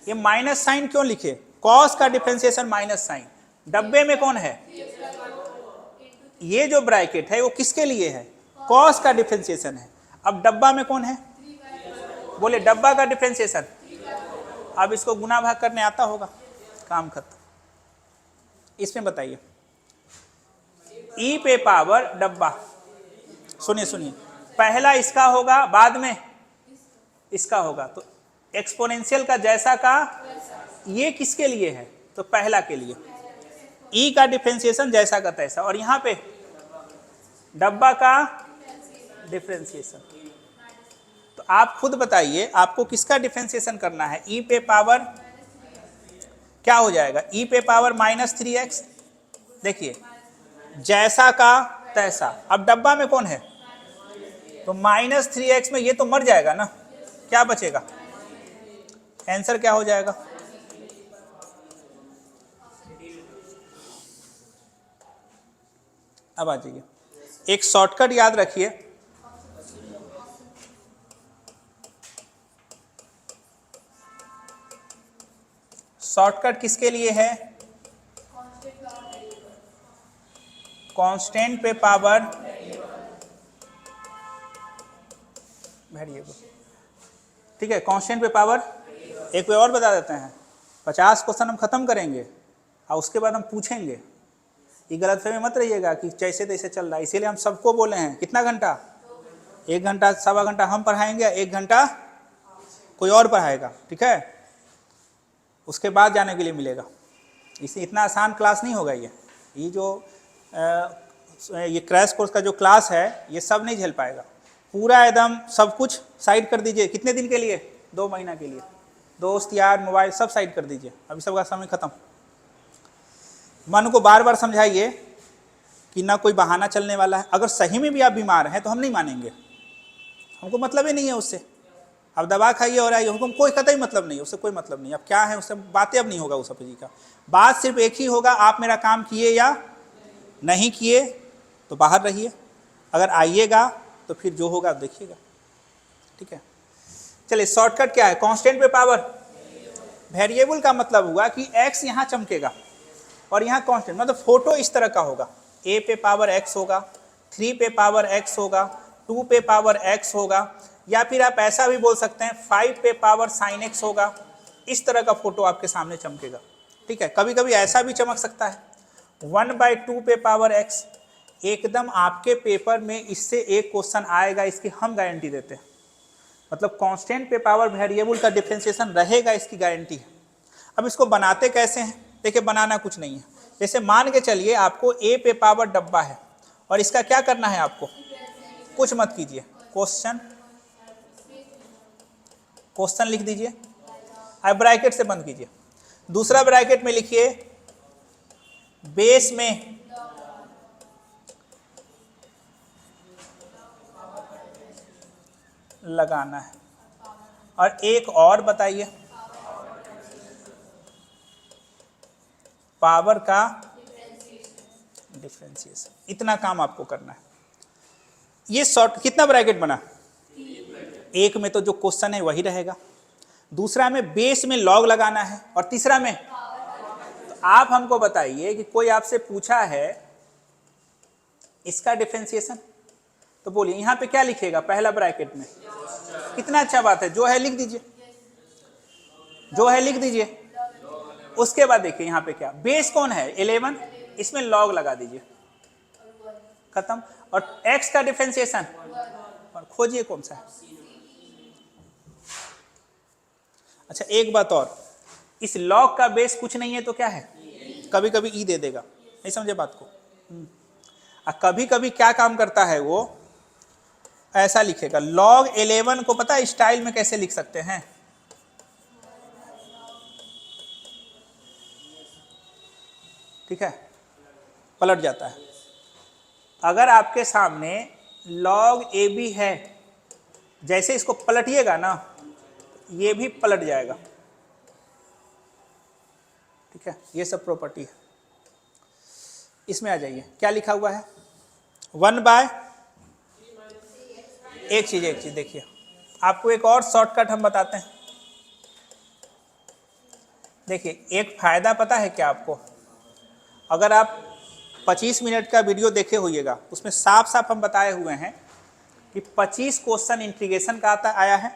ये माइनस साइन क्यों लिखे? कॉस का डिफरेंशिएशन माइनस साइन, डब्बे में कौन है? ये जो ब्रैकेट है वो किसके लिए है? कॉस का डिफरेंशिएशन है। अब डब्बा में कौन है? बोले डब्बा का डिफरेंशिएशन। अब इसको गुना भाग करने आता होगा, काम खत्म। इसमें बताइए e पे पावर डब्बा, सुनिए पहला इसका होगा, बाद में इसका होगा, तो एक्सपोनेंशियल का जैसा का, ये किसके लिए है? तो पहला के लिए। e का डिफरेंशिएशन जैसा का तैसा, और यहां पे डब्बा का डिफरेंशिएशन। तो आप खुद बताइए आपको किसका डिफरेंशिएशन करना है? e पे पावर क्या हो जाएगा? e पे पावर -3x, देखिए जैसा का तैसा। अब डब्बा में कौन है? तो -3x में ये तो मर जाएगा ना, क्या बचेगा? आंसर क्या हो जाएगा? अब आ जाइए, एक शॉर्टकट याद रखिए, शॉर्टकट किसके लिए है? कांस्टेंट पे पावर वेरिएबल, ठीक है, कांस्टेंट पे पावर। एक वे और बता देते हैं, 50 क्वेश्चन हम खत्म करेंगे और उसके बाद हम पूछेंगे। ये गलतफहमी मत रहिएगा कि जैसे तैसे चल रहा है, इसीलिए हम सबको बोले हैं कितना घंटा? 1 घंटा, सवा घंटा हम पढ़ाएंगे, 1 घंटा कोई और पढ़ाएगा, ठीक है? उसके बाद जाने के लिए मिलेगा। इसे इतना आसान क्लास नहीं होगा। ये जो ये क्रैश कोर्स का जो क्लास है, ये सब नहीं झेल पाएगा। पूरा एकदम सब कुछ साइड कर दीजिए। कितने दिन के लिए? 2 महीना के लिए। दोस्त यार मोबाइल सब साइड कर दीजिए, अभी सबका समय खत्म। मन को बार बार समझाइए कि ना कोई बहाना चलने वाला है। अगर सही में भी आप बीमार हैं तो हम नहीं मानेंगे, हमको मतलब ही नहीं है उससे। अब दवा खाइए और आइए, हमको कोई कतई मतलब नहीं, उससे कोई मतलब नहीं। अब क्या है उससे बातें अब नहीं होगा उस जी का। बात सिर्फ एक ही होगा, आप मेरा काम किए या नहीं किए, तो बाहर रहिए। अगर आइएगा तो फिर जो होगा आप देखिएगा, ठीक है? चलिए शॉर्टकट क्या है? कांस्टेंट पे पावर वेरिएबल का मतलब हुआ कि x यहाँ चमकेगा और यहाँ कांस्टेंट, मतलब फोटो इस तरह का होगा। a पे पावर x होगा, 3 पे पावर x होगा, 2 पे पावर x होगा, या फिर आप ऐसा भी बोल सकते हैं 5 पे पावर sin x होगा। इस तरह का फोटो आपके सामने चमकेगा, ठीक है? कभी कभी ऐसा भी चमक सकता है 1/2 पे पावर x। एकदम आपके पेपर में इससे एक क्वेश्चन आएगा, इसकी हम गारंटी देते हैं। मतलब कांस्टेंट पे पावर वेरिएबल का डिफरेंशिएशन रहेगा, इसकी गारंटी है। अब इसको बनाते कैसे हैं? देखिए बनाना कुछ नहीं है। जैसे मान के चलिए आपको a पे पावर डब्बा है और इसका क्या करना है आपको? कुछ मत कीजिए, क्वेश्चन लिख दीजिए, अब ब्रैकेट से बंद कीजिए। दूसरा ब्रैकेट में लिखिए बेस में लगाना है, और एक और बताइए पावर का डिफरेंशिएशन। इतना काम आपको करना है। ये शॉर्ट कितना ब्रैकेट बना? एक में तो जो क्वेश्चन है वही रहेगा, दूसरा में बेस में लॉग लगाना है, और तीसरा में आप हमको बताइए कि कोई आपसे पूछा है इसका डिफरेंशिएशन, तो बोलिए यहाँ पे क्या लिखेगा पहला ब्रैकेट में? कितना अच्छा बात है, जो है लिख दीजिए, जो है लिख दीजिए। उसके बाद देखिए यहाँ पे क्या, बेस कौन है 11, इसमें लॉग लगा दीजिए, खत्म। और x का डिफरेंशिएशन और खोजिए कौन सा है। अच्छा एक बात और, इस लॉग का बेस कुछ नहीं है तो क्या है? कभी कभी ई दे देगा, नहीं समझे बात को? कभी कभी क्या काम करता है वो, ऐसा लिखेगा log 11 को पता है स्टाइल में कैसे लिख सकते हैं? ठीक है, पलट जाता है। अगर आपके सामने log AB है, जैसे इसको पलटिएगा ना ये भी पलट जाएगा। ठीक है, ये सब प्रॉपर्टी है। इसमें आ जाइए, क्या लिखा हुआ है 1 बाय, एक चीज देखिए, आपको एक और शॉर्टकट हम बताते हैं। देखिए एक फायदा पता है क्या आपको, अगर आप 25 मिनट का वीडियो देखे होइएगा उसमें साफ साफ हम बताए हुए हैं कि 25 क्वेश्चन इंटीग्रेशन का आया है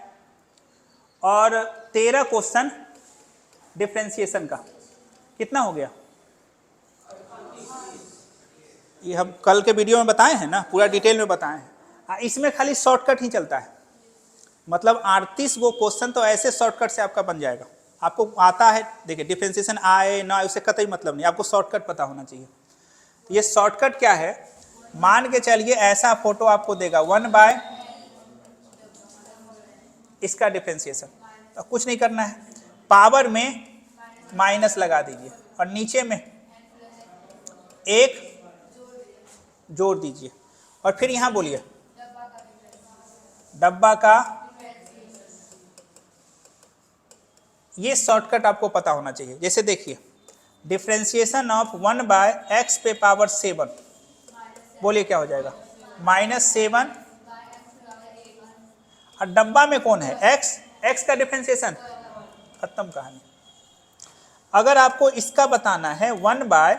और 13 क्वेश्चन डिफरेंशिएशन का। कितना हो गया? ये हम कल के वीडियो में बताए हैं ना, पूरा डिटेल में बताए हैं। इसमें खाली शॉर्टकट ही चलता है, मतलब 38 वो क्वेश्चन तो ऐसे शॉर्टकट से आपका बन जाएगा। आपको आता है, देखिए डिफरेंशिएशन आए ना उससे कतई मतलब नहीं, आपको शॉर्टकट पता होना चाहिए। तो ये शॉर्टकट क्या है, मान के चलिए ऐसा फोटो आपको देगा 1 बाय इसका डिफरेंशिएशन, तो कुछ नहीं करना है, पावर में माइनस लगा दीजिए और नीचे में एक जोड़ दीजिए और फिर यहां बोलिए डब्बा का। ये शॉर्टकट आपको पता होना चाहिए। जैसे देखिए डिफरेंशिएशन ऑफ 1 बाय एक्स पे पावर 7, बोलिए क्या हो जाएगा? -7 और डब्बा में कौन है? एक्स, एक्स का डिफरेंशिएशन, खत्म कहानी। अगर आपको इसका बताना है 1 बाय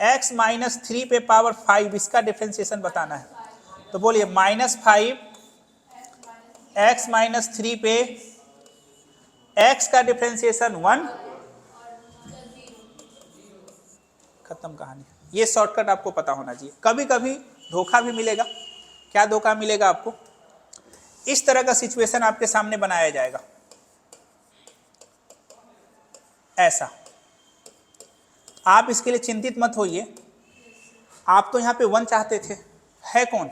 x माइनस 3 पे पावर 5, इसका डिफरेंशिएशन बताना है, तो बोलिए -5 x माइनस 3 पे x का डिफरेंशिएशन 1, खत्म कहानी। ये शॉर्टकट आपको पता होना चाहिए। कभी कभी धोखा भी मिलेगा। क्या धोखा मिलेगा आपको? इस तरह का सिचुएशन आपके सामने बनाया जाएगा, ऐसा। आप इसके लिए चिंतित मत होइए, आप तो यहाँ पे 1 चाहते थे, है कौन?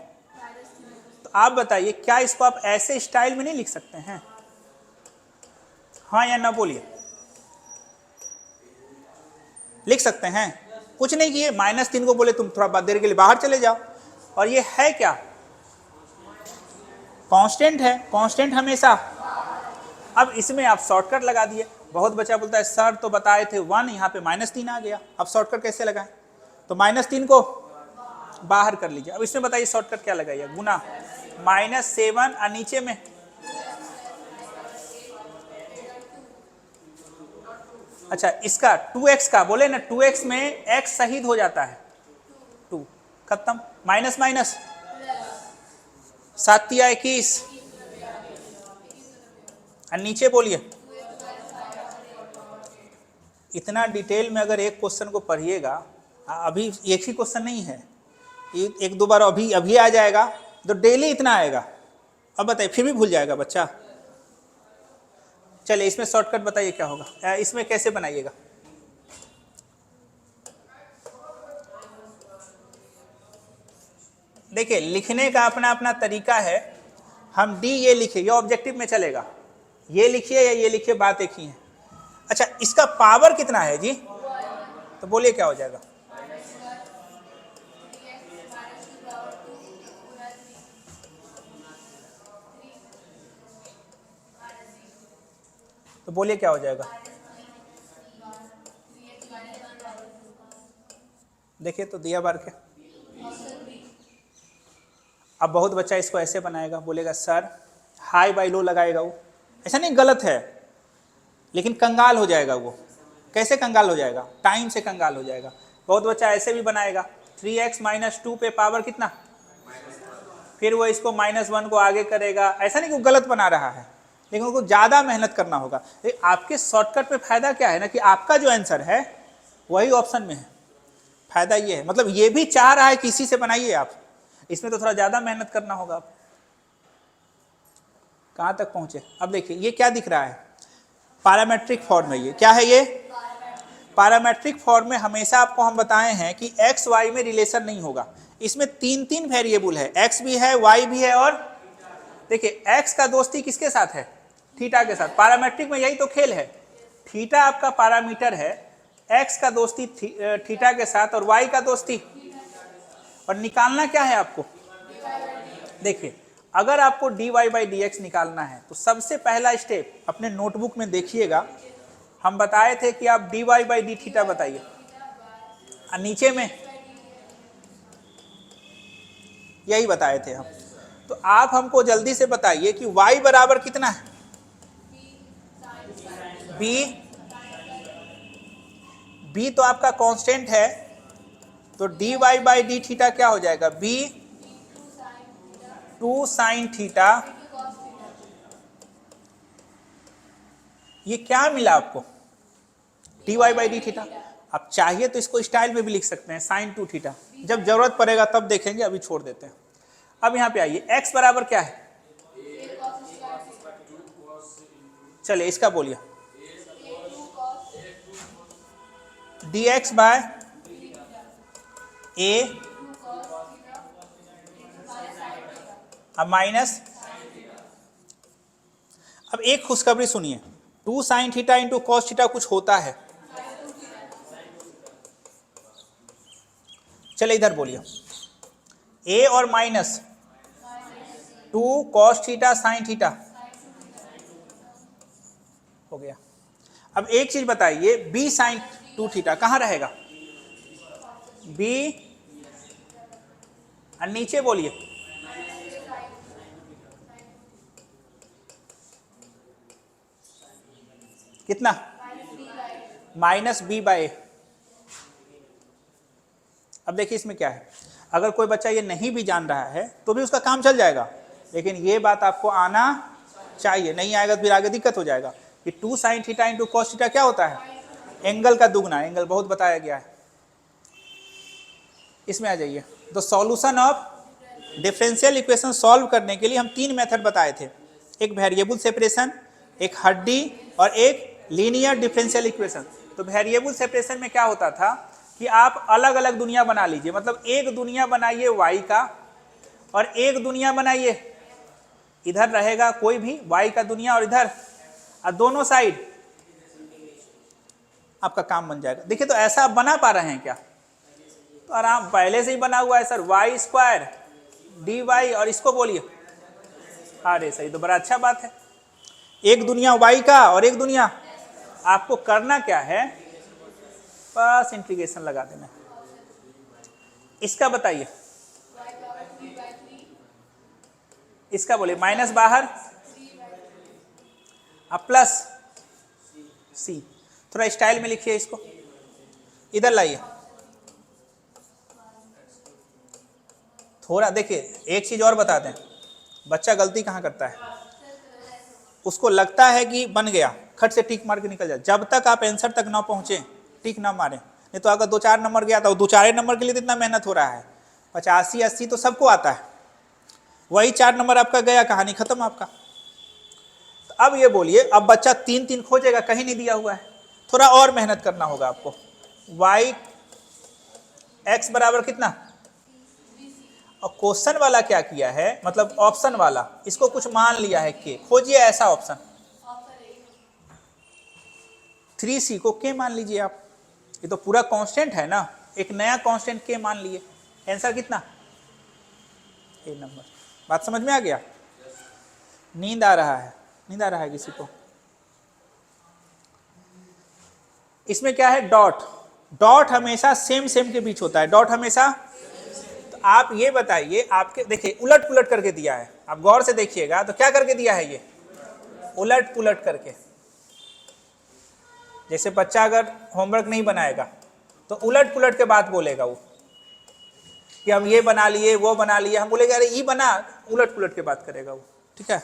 तो आप बताइए क्या इसको आप ऐसे स्टाइल में नहीं लिख सकते हैं? हाँ या ना बोलिए, लिख सकते हैं। कुछ नहीं किए, -3 को बोले तुम थोड़ा देर के लिए बाहर चले जाओ, और ये है क्या? कांस्टेंट है, कांस्टेंट हमेशा। अब इसमें आप शॉर्टकट लगा दिए। बहुत बच्चा बोलता है सर तो बताए थे 1, यहाँ पे -3 आ गया, अब शॉर्टकट कैसे लगाएं? तो -3 को बाहर कर लीजिए। अब इसमें बताइए शॉर्टकट क्या लगाइए? गुना -7 और नीचे में अच्छा इसका 2x का बोले ना, 2x में x शहीद हो जाता है 2, खत्म। माइनस माइनस 7 या 21 और नीचे बोलिए। इतना डिटेल में अगर एक क्वेश्चन को पढ़िएगा, अभी एक ही क्वेश्चन नहीं है, एक दो बार अभी आ जाएगा तो डेली इतना आएगा। अब बताइए फिर भी भूल जाएगा बच्चा। चलिए इसमें शॉर्टकट बताइए क्या होगा, इसमें कैसे बनाइएगा? देखिए लिखने का अपना अपना तरीका है। हम डी ये लिखिए, ये ऑब्जेक्टिव में चलेगा, ये लिखिए या ये लिखिए, बात एक ही है। अच्छा इसका पावर कितना है जी? तो बोलिए क्या हो जाएगा? तो बोलिए क्या हो जाएगा? देखिए तो दिया बार के। अब बहुत बच्चा इसको ऐसे बनाएगा, बोलेगा सर हाई बाई लो लगाएगा वो, ऐसा नहीं, गलत है, लेकिन कंगाल हो जाएगा वो। कैसे कंगाल हो जाएगा? टाइम से कंगाल हो जाएगा। बहुत बच्चा ऐसे भी बनाएगा 3x - 2 पे पावर कितना, फिर वो इसको -1 को आगे करेगा। ऐसा नहीं कि वो गलत बना रहा है, लेकिन उनको ज़्यादा मेहनत करना होगा। आपके शॉर्टकट में फायदा क्या है ना कि आपका जो आंसर है वही ऑप्शन में है। फायदा ये है, मतलब ये भी चाह रहा है कि इसी से बनाइए आप, इसमें तो थोड़ा ज़्यादा मेहनत करना होगा। आप कहाँ तक पहुँचे? अब देखिए ये क्या दिख रहा है, पैरामेट्रिक फॉर्म में। ये क्या है? ये पैरामेट्रिक फॉर्म में हमेशा आपको हम बताए हैं कि एक्स वाई में रिलेशन नहीं होगा। इसमें तीन वेरिएबल है, एक्स भी है, वाई भी है, और देखिए एक्स का दोस्ती किसके साथ है? थीटा के साथ। पैरामेट्रिक में यही तो खेल है, थीटा आपका पैरामीटर है, एक्स का दोस्ती थीटा के साथ और वाई का दोस्ती, और निकालना क्या है आपको? देखिए अगर आपको dy/dx निकालना है तो सबसे पहला स्टेप अपने नोटबुक में देखिएगा, हम बताए थे कि आप dy/dθ बताइए, और नीचे में यही बताए थे हम। तो आप हमको जल्दी से बताइए कि y बराबर कितना है? b तो आपका कांस्टेंट है, तो dy/dθ क्या हो जाएगा? b 2 sin theta. ये क्या मिला आपको? dy/dθ। आप चाहिए तो इसको स्टाइल में भी लिख सकते हैं, sin 2 थीटा। जब जरूरत पड़ेगा तब देखेंगे, अभी छोड़ देते हैं। अब यहाँ पे आइए, x बराबर क्या है? चलिए इसका बोलिए, dx बाय a अब माइनस। अब एक खुशखबरी सुनिए, 2 sin theta into cos theta कुछ होता है। चले इधर बोलिए, a और minus 2 cos theta sin theta हो गया। अब एक चीज बताइए, b sin 2 थीटा कहाँ रहेगा? b, और नीचे बोलिए कितना? -b/a। अब देखिए इसमें क्या है, अगर कोई बच्चा ये नहीं भी जान रहा है तो भी उसका काम चल जाएगा, लेकिन ये बात आपको आना चाहिए, नहीं आएगा तो फिर आगे दिक्कत हो जाएगा कि 2 sin theta into cos theta क्या होता है? एंगल का दुगना, एंगल बहुत बताया गया है। इसमें आ जाइए, तो solution of differential equation solve करने के लिए हम 3 मेथड बताए थे, एक वेरिएबल सेपरेशन, एक हड्डी, और एक लीनियर डिफरेंशियल इक्वेशन। तो वेरिएबल सेपरेशन में क्या होता था कि आप अलग अलग दुनिया बना लीजिए, मतलब एक दुनिया बनाइए y का और एक दुनिया बनाइए, इधर रहेगा कोई भी y का दुनिया और इधर, और दोनों साइड आपका काम बन जाएगा। देखिए तो ऐसा आप बना पा रहे हैं क्या? तो आराम, पहले से ही बना हुआ है सर, y² dy, और इसको बोलिए, अरे सही, तो बड़ा अच्छा बात है। एक दुनिया y का और एक दुनिया, आपको करना क्या है, बस इंटीग्रेशन लगा देना। इसका बताइए, इसका बोलिए, माइनस बाहर अब प्लस c। थोड़ा स्टाइल में लिखिए इसको, इधर लाइए थोड़ा। देखिए एक चीज और बता दें, बच्चा गलती कहाँ करता है, उसको लगता है कि बन गया, खट से टिक मार के निकल जाए। जब तक आप आंसर तक ना पहुंचे टिक ना मारें, नहीं तो अगर 2-4 नंबर गया तो 2-4 नंबर के लिए इतना मेहनत हो रहा है। 85-80 तो सबको आता है, वही 4 नंबर आपका गया, कहानी खत्म आपका। तो अब ये बोलिए, अब बच्चा 3-3 खोजेगा, कहीं नहीं दिया हुआ है, थोड़ा और मेहनत करना होगा आपको। y x बराबर कितना, और क्वेश्चन वाला क्या किया है, मतलब ऑप्शन वाला इसको कुछ मान लिया है k। खोजिए ऐसा ऑप्शन, 3c को k मान लीजिए आप, ये तो पूरा कांस्टेंट है ना, एक नया कांस्टेंट k मान लिए, आंसर कितना? ए नंबर। बात समझ में आ गया? नींद आ रहा है? नींद आ रहा है किसी को? इसमें क्या है, डॉट। डॉट हमेशा सेम के बीच होता है, डॉट हमेशा। तो आप ये बताइए, आपके देखिए उलट पुलट करके दिया है, आप गौर से देखिएगा तो क्या करके दिया है, ये उलट पुलट करके। जैसे बच्चा अगर होमवर्क नहीं बनाएगा तो उलट पुलट के बात बोलेगा वो कि हम ये बना लिए वो बना लिए, हम बोलेंगे अरे ये बना, उलट पुलट के बात करेगा वो। ठीक है,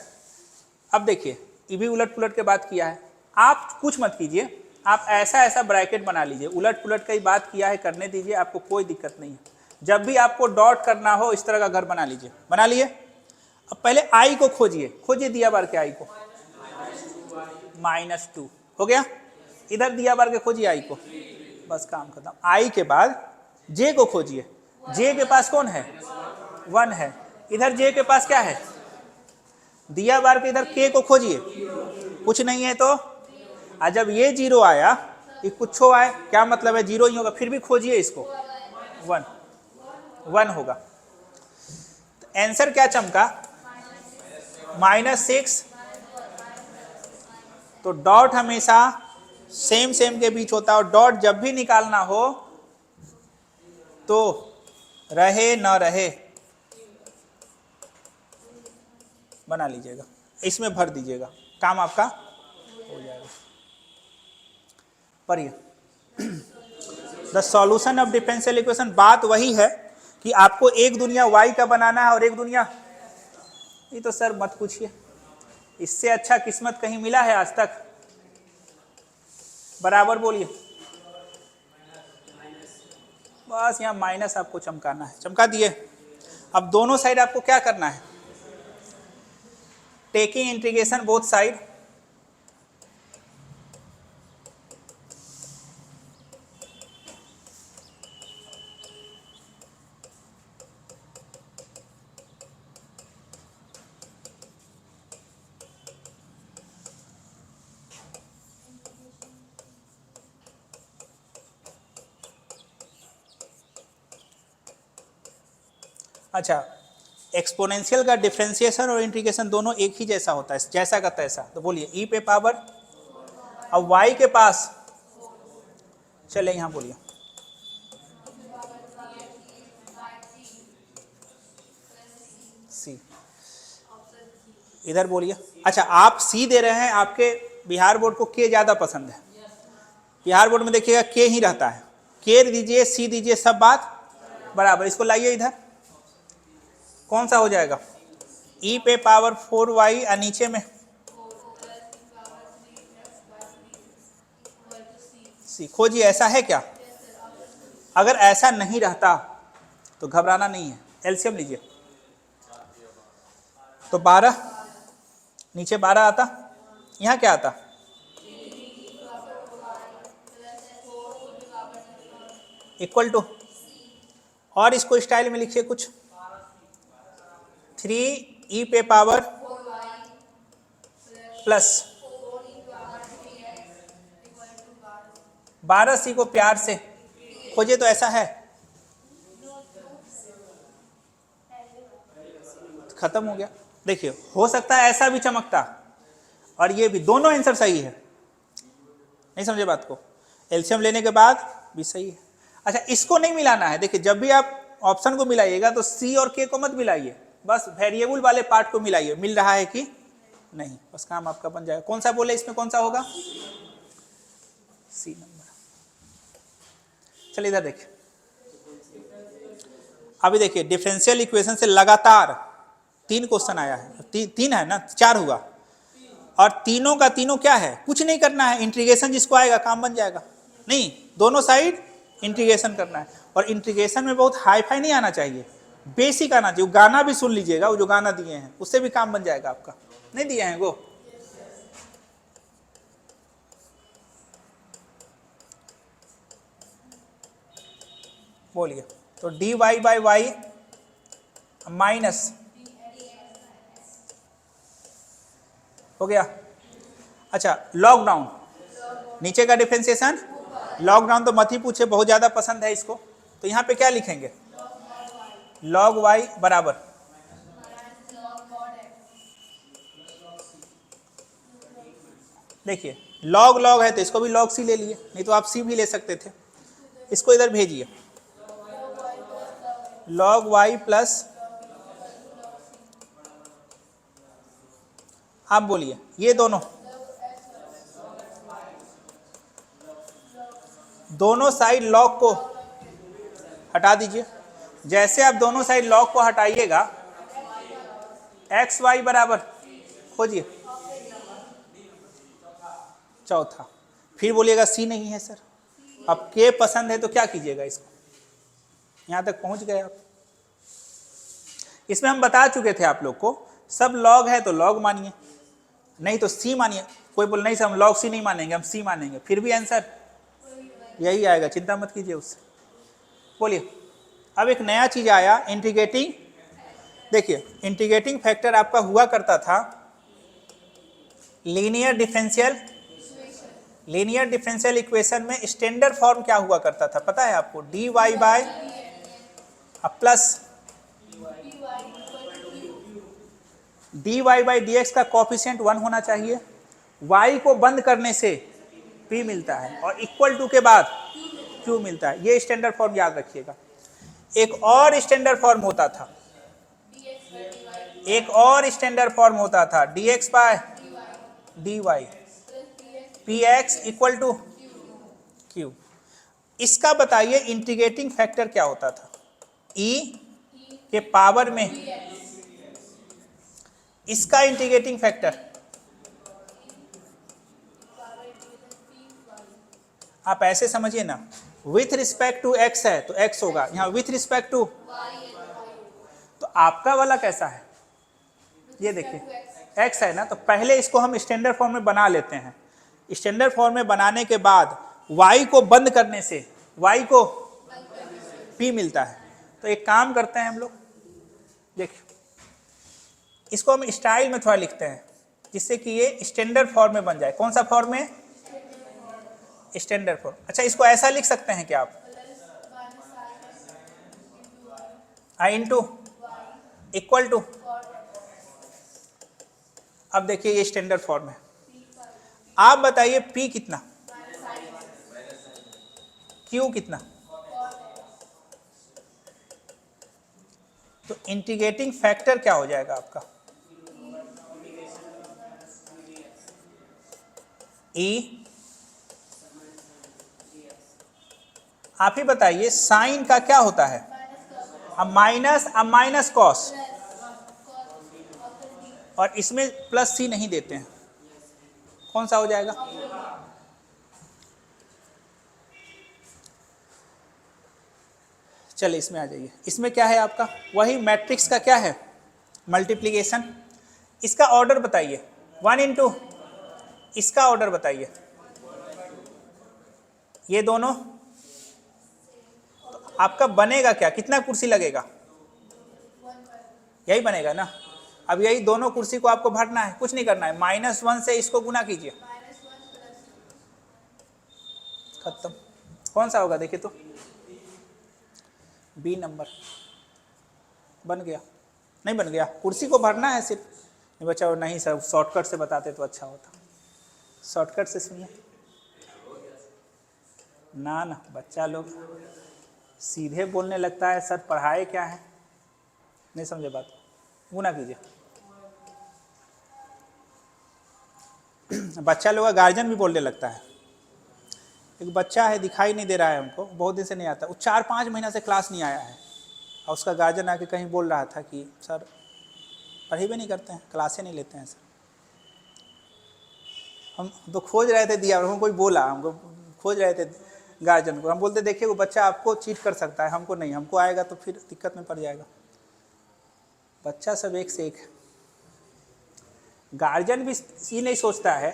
अब देखिए ये भी उलट पुलट के बात किया है। आप कुछ मत कीजिए, आप ऐसा ऐसा ब्रैकेट बना लीजिए, उलट पुलट का ही बात किया है, करने दीजिए, आपको कोई दिक्कत नहीं है। जब भी आपको डॉट करना हो इस तरह का घर बना लीजिए। बना लिए, अब पहले आई को खोजिए, खोजिए दिया बार के आई को, -2 हो गया। इधर दिया बार के खोजिए आई को, बस काम खत्म। आई के बाद जे को खोजिए, जे के पास कौन है 1 है, इधर जे के पास क्या है दिया बार के, इधर के को खोजिए, कुछ नहीं है तो जब ये 0 आया ये कुछ आए, क्या मतलब है 0 ही होगा, फिर भी खोजिए इसको 1 होगा। तो आंसर क्या चमका -6। तो डॉट हमेशा सेम सेम के बीच होता है, और डॉट जब भी निकालना हो तो रहे न रहे बना लीजिएगा, इसमें भर दीजिएगा, काम आपका हो जाएगा। पढ़िए, the solution of differential equation. बात वही है कि आपको एक दुनिया y का बनाना है और एक दुनिया, ये तो सर मत पूछिए, इससे अच्छा किस्मत कहीं मिला है आज तक? बराबर बोलिए, बस यहाँ माइनस आपको चमकाना है, चमका दिए। अब दोनों साइड आपको क्या करना है, टेकिंग इंटीग्रेशन बोथ साइड, अच्छा एक्सपोनेंशियल का डिफरेंशिएशन और इंटीग्रेशन दोनों एक ही जैसा होता है, जैसा का तैसा। तो बोलिए ई पे पावर, अब y के पास, चले यहाँ बोलिए सी, इधर बोलिए। अच्छा आप सी दे रहे हैं, आपके बिहार बोर्ड को के ज़्यादा पसंद है, बिहार बोर्ड में देखिएगा के ही रहता है, के दीजिए सी दीजिए सब बात बराबर। इसको लाइए इधर, कौन सा हो जाएगा ई पे पावर 4y और नीचे में सी। खोजिए ऐसा है क्या, अगर ऐसा नहीं रहता तो घबराना नहीं है, एलसीएम लीजिए। तो 12 नीचे 12 आता, यहाँ क्या आता इक्वल टू, और इसको स्टाइल में लिखिए कुछ 3 ई पे पावर प्लस 12 सी को प्यार से खोजे तो ऐसा है, खत्म हो गया। देखिए हो सकता है ऐसा भी चमकता और ये भी, दोनों आंसर सही है, नहीं समझे बात को, एलसीएम लेने के बाद भी सही है। अच्छा इसको नहीं मिलाना है, देखिए जब भी आप ऑप्शन को मिलाइएगा तो सी और के को मत मिलाइए, बस वेरिएबल वाले पार्ट को मिलाइए, मिल रहा है कि नहीं, बस काम आपका बन जाएगा। कौन सा बोले इसमें, कौन सा होगा सी नंबर। चलिए इधर देखिए, अभी देखिए डिफरेंशियल इक्वेशन से लगातार 3 क्वेश्चन आया है, 3 है ना, 4 हुआ, और तीनों का तीनों क्या है, कुछ नहीं करना है, इंटीग्रेशन जिसको आएगा काम बन जाएगा। नहीं, दोनों साइड इंटीग्रेशन करना है, और इंटीग्रेशन में बहुत हाई फाई नहीं आना चाहिए, बेसिक आना चाहिए। गाना भी सुन लीजिएगा, वो जो गाना दिए हैं उससे भी काम बन जाएगा आपका, नहीं दिए हैं वो। बोलिए, तो dy बाई वाई माइनस हो गया। अच्छा लॉकडाउन, नीचे का डिफरेंशिएशन, लॉकडाउन तो मत ही पूछे, बहुत ज़्यादा पसंद है इसको। तो यहाँ पे क्या लिखेंगे, log y बराबर, देखिए log log है तो इसको भी log c ले लिए, नहीं तो आप c भी ले सकते थे। इसको इधर भेजिए, log y प्लस, आप बोलिए ये दोनों, दोनों साइड लॉग को हटा दीजिए। जैसे आप दोनों साइड लॉग को हटाइएगा, एक्स वाई बराबर खोजिए चौथा। फिर बोलिएगा सी नहीं है सर। अब के पसंद है तो क्या कीजिएगा इसको, यहां तक पहुंच गए आप। इसमें हम बता चुके थे आप लोग को, सब लॉग है तो लॉग मानिए, नहीं तो सी मानिए। कोई बोल नहीं सर हम लॉग सी नहीं मानेंगे, हम सी मानेंगे, फिर भी आंसर यही आएगा, चिंता मत कीजिए उससे। बोलिए अब एक नया चीज आया, इंटीग्रेटिंग। देखिए इंटीग्रेटिंग फैक्टर आपका हुआ करता था लीनियर डिफरेंशियल इक्वेशन में स्टैंडर्ड फॉर्म क्या हुआ करता था पता है आपको? dy by plus dy by dx का कोफिशिएंट 1 होना चाहिए, y को बंद करने से p मिलता है और इक्वल टू के बाद q मिलता है। ये स्टैंडर्ड फॉर्म याद रखिएगा। एक और स्टैंडर्ड फॉर्म होता था, dx by dy px equal to q। इसका बताइए इंटीग्रेटिंग फैक्टर क्या होता था? e के पावर में इसका इंटीग्रेटिंग फैक्टर आप ऐसे समझिए ना, विथ रिस्पेक्ट टू x है तो x होगा, यहां विथ रिस्पेक्ट टू, तो आपका वाला कैसा है? ये देखिए x है ना, तो पहले इसको हम स्टैंडर्ड फॉर्म में बना लेते हैं। स्टैंडर्ड फॉर्म में बनाने के बाद y को बंद करने से y को p मिलता है। तो एक काम करते हैं हम लोग, देखिए इसको हम स्टाइल में थोड़ा लिखते हैं जिससे कि ये स्टैंडर्ड फॉर्म में बन जाए। कौन सा फॉर्म में? Standard form. अच्छा इसको ऐसा लिख सकते हैं क्या आप? i इंटू इक्वल टू, अब देखिए ये स्टैंडर्ड फॉर्म है। आप बताइए p कितना, q कितना? तो इंटीग्रेटिंग फैक्टर क्या हो जाएगा आपका? e, आप ही बताइए साइन का क्या होता है? अब माइनस कॉस, और इसमें प्लस सी नहीं देते हैं, कौन सा हो जाएगा? चलिए इसमें आ जाइए। इसमें क्या है आपका? वही मैट्रिक्स का क्या है? मल्टीप्लिकेशन। इसका ऑर्डर बताइए, 1 इंटू, इसका ऑर्डर बताइए, ये दोनों। तो आपका बनेगा क्या? कितना कुर्सी लगेगा? यही बनेगा ना। अब यही दोनों कुर्सी को आपको भरना है, कुछ नहीं करना है, -1 से इसको गुना कीजिए, खत्म। कौन सा होगा देखिए तो? B number. बन गया? नहीं बन गया? कुर्सी को भरना है सिर्फ। नहीं बच्चा, नहीं सर शॉर्टकट से बताते तो अच्छा होता। शॉर्टकट से सुनिए ना, बच्चा लोग सीधे बोलने लगता है सर पढ़ाए क्या है, नहीं समझे बात। गुना कीजिए। बच्चा लोग का गार्जियन भी बोलने लगता है। एक बच्चा है दिखाई नहीं दे रहा है हमको, बहुत दिन से नहीं आता, वो 4-5 महीना से क्लास नहीं आया है, और उसका गार्जियन आके कहीं बोल रहा था कि सर पढ़ी भी नहीं करते हैं, क्लासे नहीं लेते हैं सर। हम तो खोज रहे थे दिया, हमको कोई बोला, हमको खोज रहे थे गार्जियन को। हम बोलते देखिए वो बच्चा आपको चीट कर सकता है, हमको नहीं, हमको आएगा तो फिर दिक्कत में पड़ जाएगा। बच्चा सब एक से एक है। गार्जियन भी ये नहीं सोचता है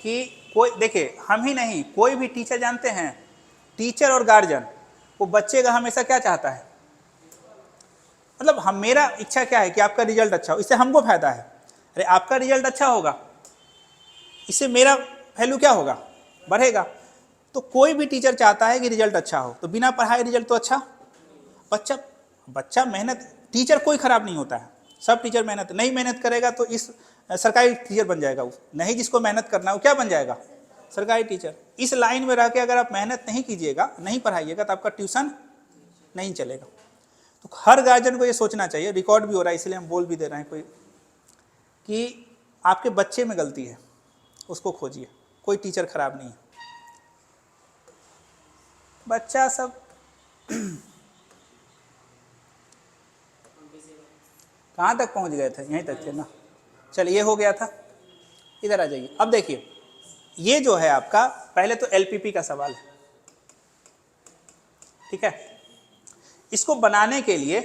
कि कोई, देखिए हम ही नहीं, कोई भी टीचर जानते हैं, टीचर और गार्जियन वो बच्चे का हमेशा क्या चाहता है? मतलब हम, मेरा इच्छा क्या है कि आपका रिजल्ट अच्छा हो, इससे हमको फायदा है। अरे आपका रिजल्ट अच्छा होगा, इससे मेरा वैल्यू क्या होगा? बढ़ेगा। तो कोई भी टीचर चाहता है कि रिजल्ट अच्छा हो, तो बिना पढ़ाए रिजल्ट तो अच्छा। बच्चा मेहनत, टीचर कोई खराब नहीं होता है, सब टीचर मेहनत, नहीं मेहनत करेगा तो इस सरकारी टीचर बन जाएगा वो, नहीं जिसको मेहनत करना है वो क्या बन जाएगा? सरकारी टीचर। इस लाइन में रह के अगर आप मेहनत नहीं कीजिएगा, नहीं पढ़ाइएगा, तो आपका ट्यूशन नहीं चलेगा। तो हर गार्जियन को ये सोचना चाहिए, रिकॉर्ड भी हो रहा है इसलिए हम बोल भी दे रहे हैं, कोई कि आपके बच्चे में गलती है, उसको खोजिए, कोई टीचर खराब नहीं है। बच्चा सब कहाँ तक पहुँच गए थे? यहीं तक थे ना। चलिए ये हो गया था, इधर आ जाइए। अब देखिए ये जो है आपका पहले तो एलपीपी का सवाल है, ठीक है। इसको बनाने के लिए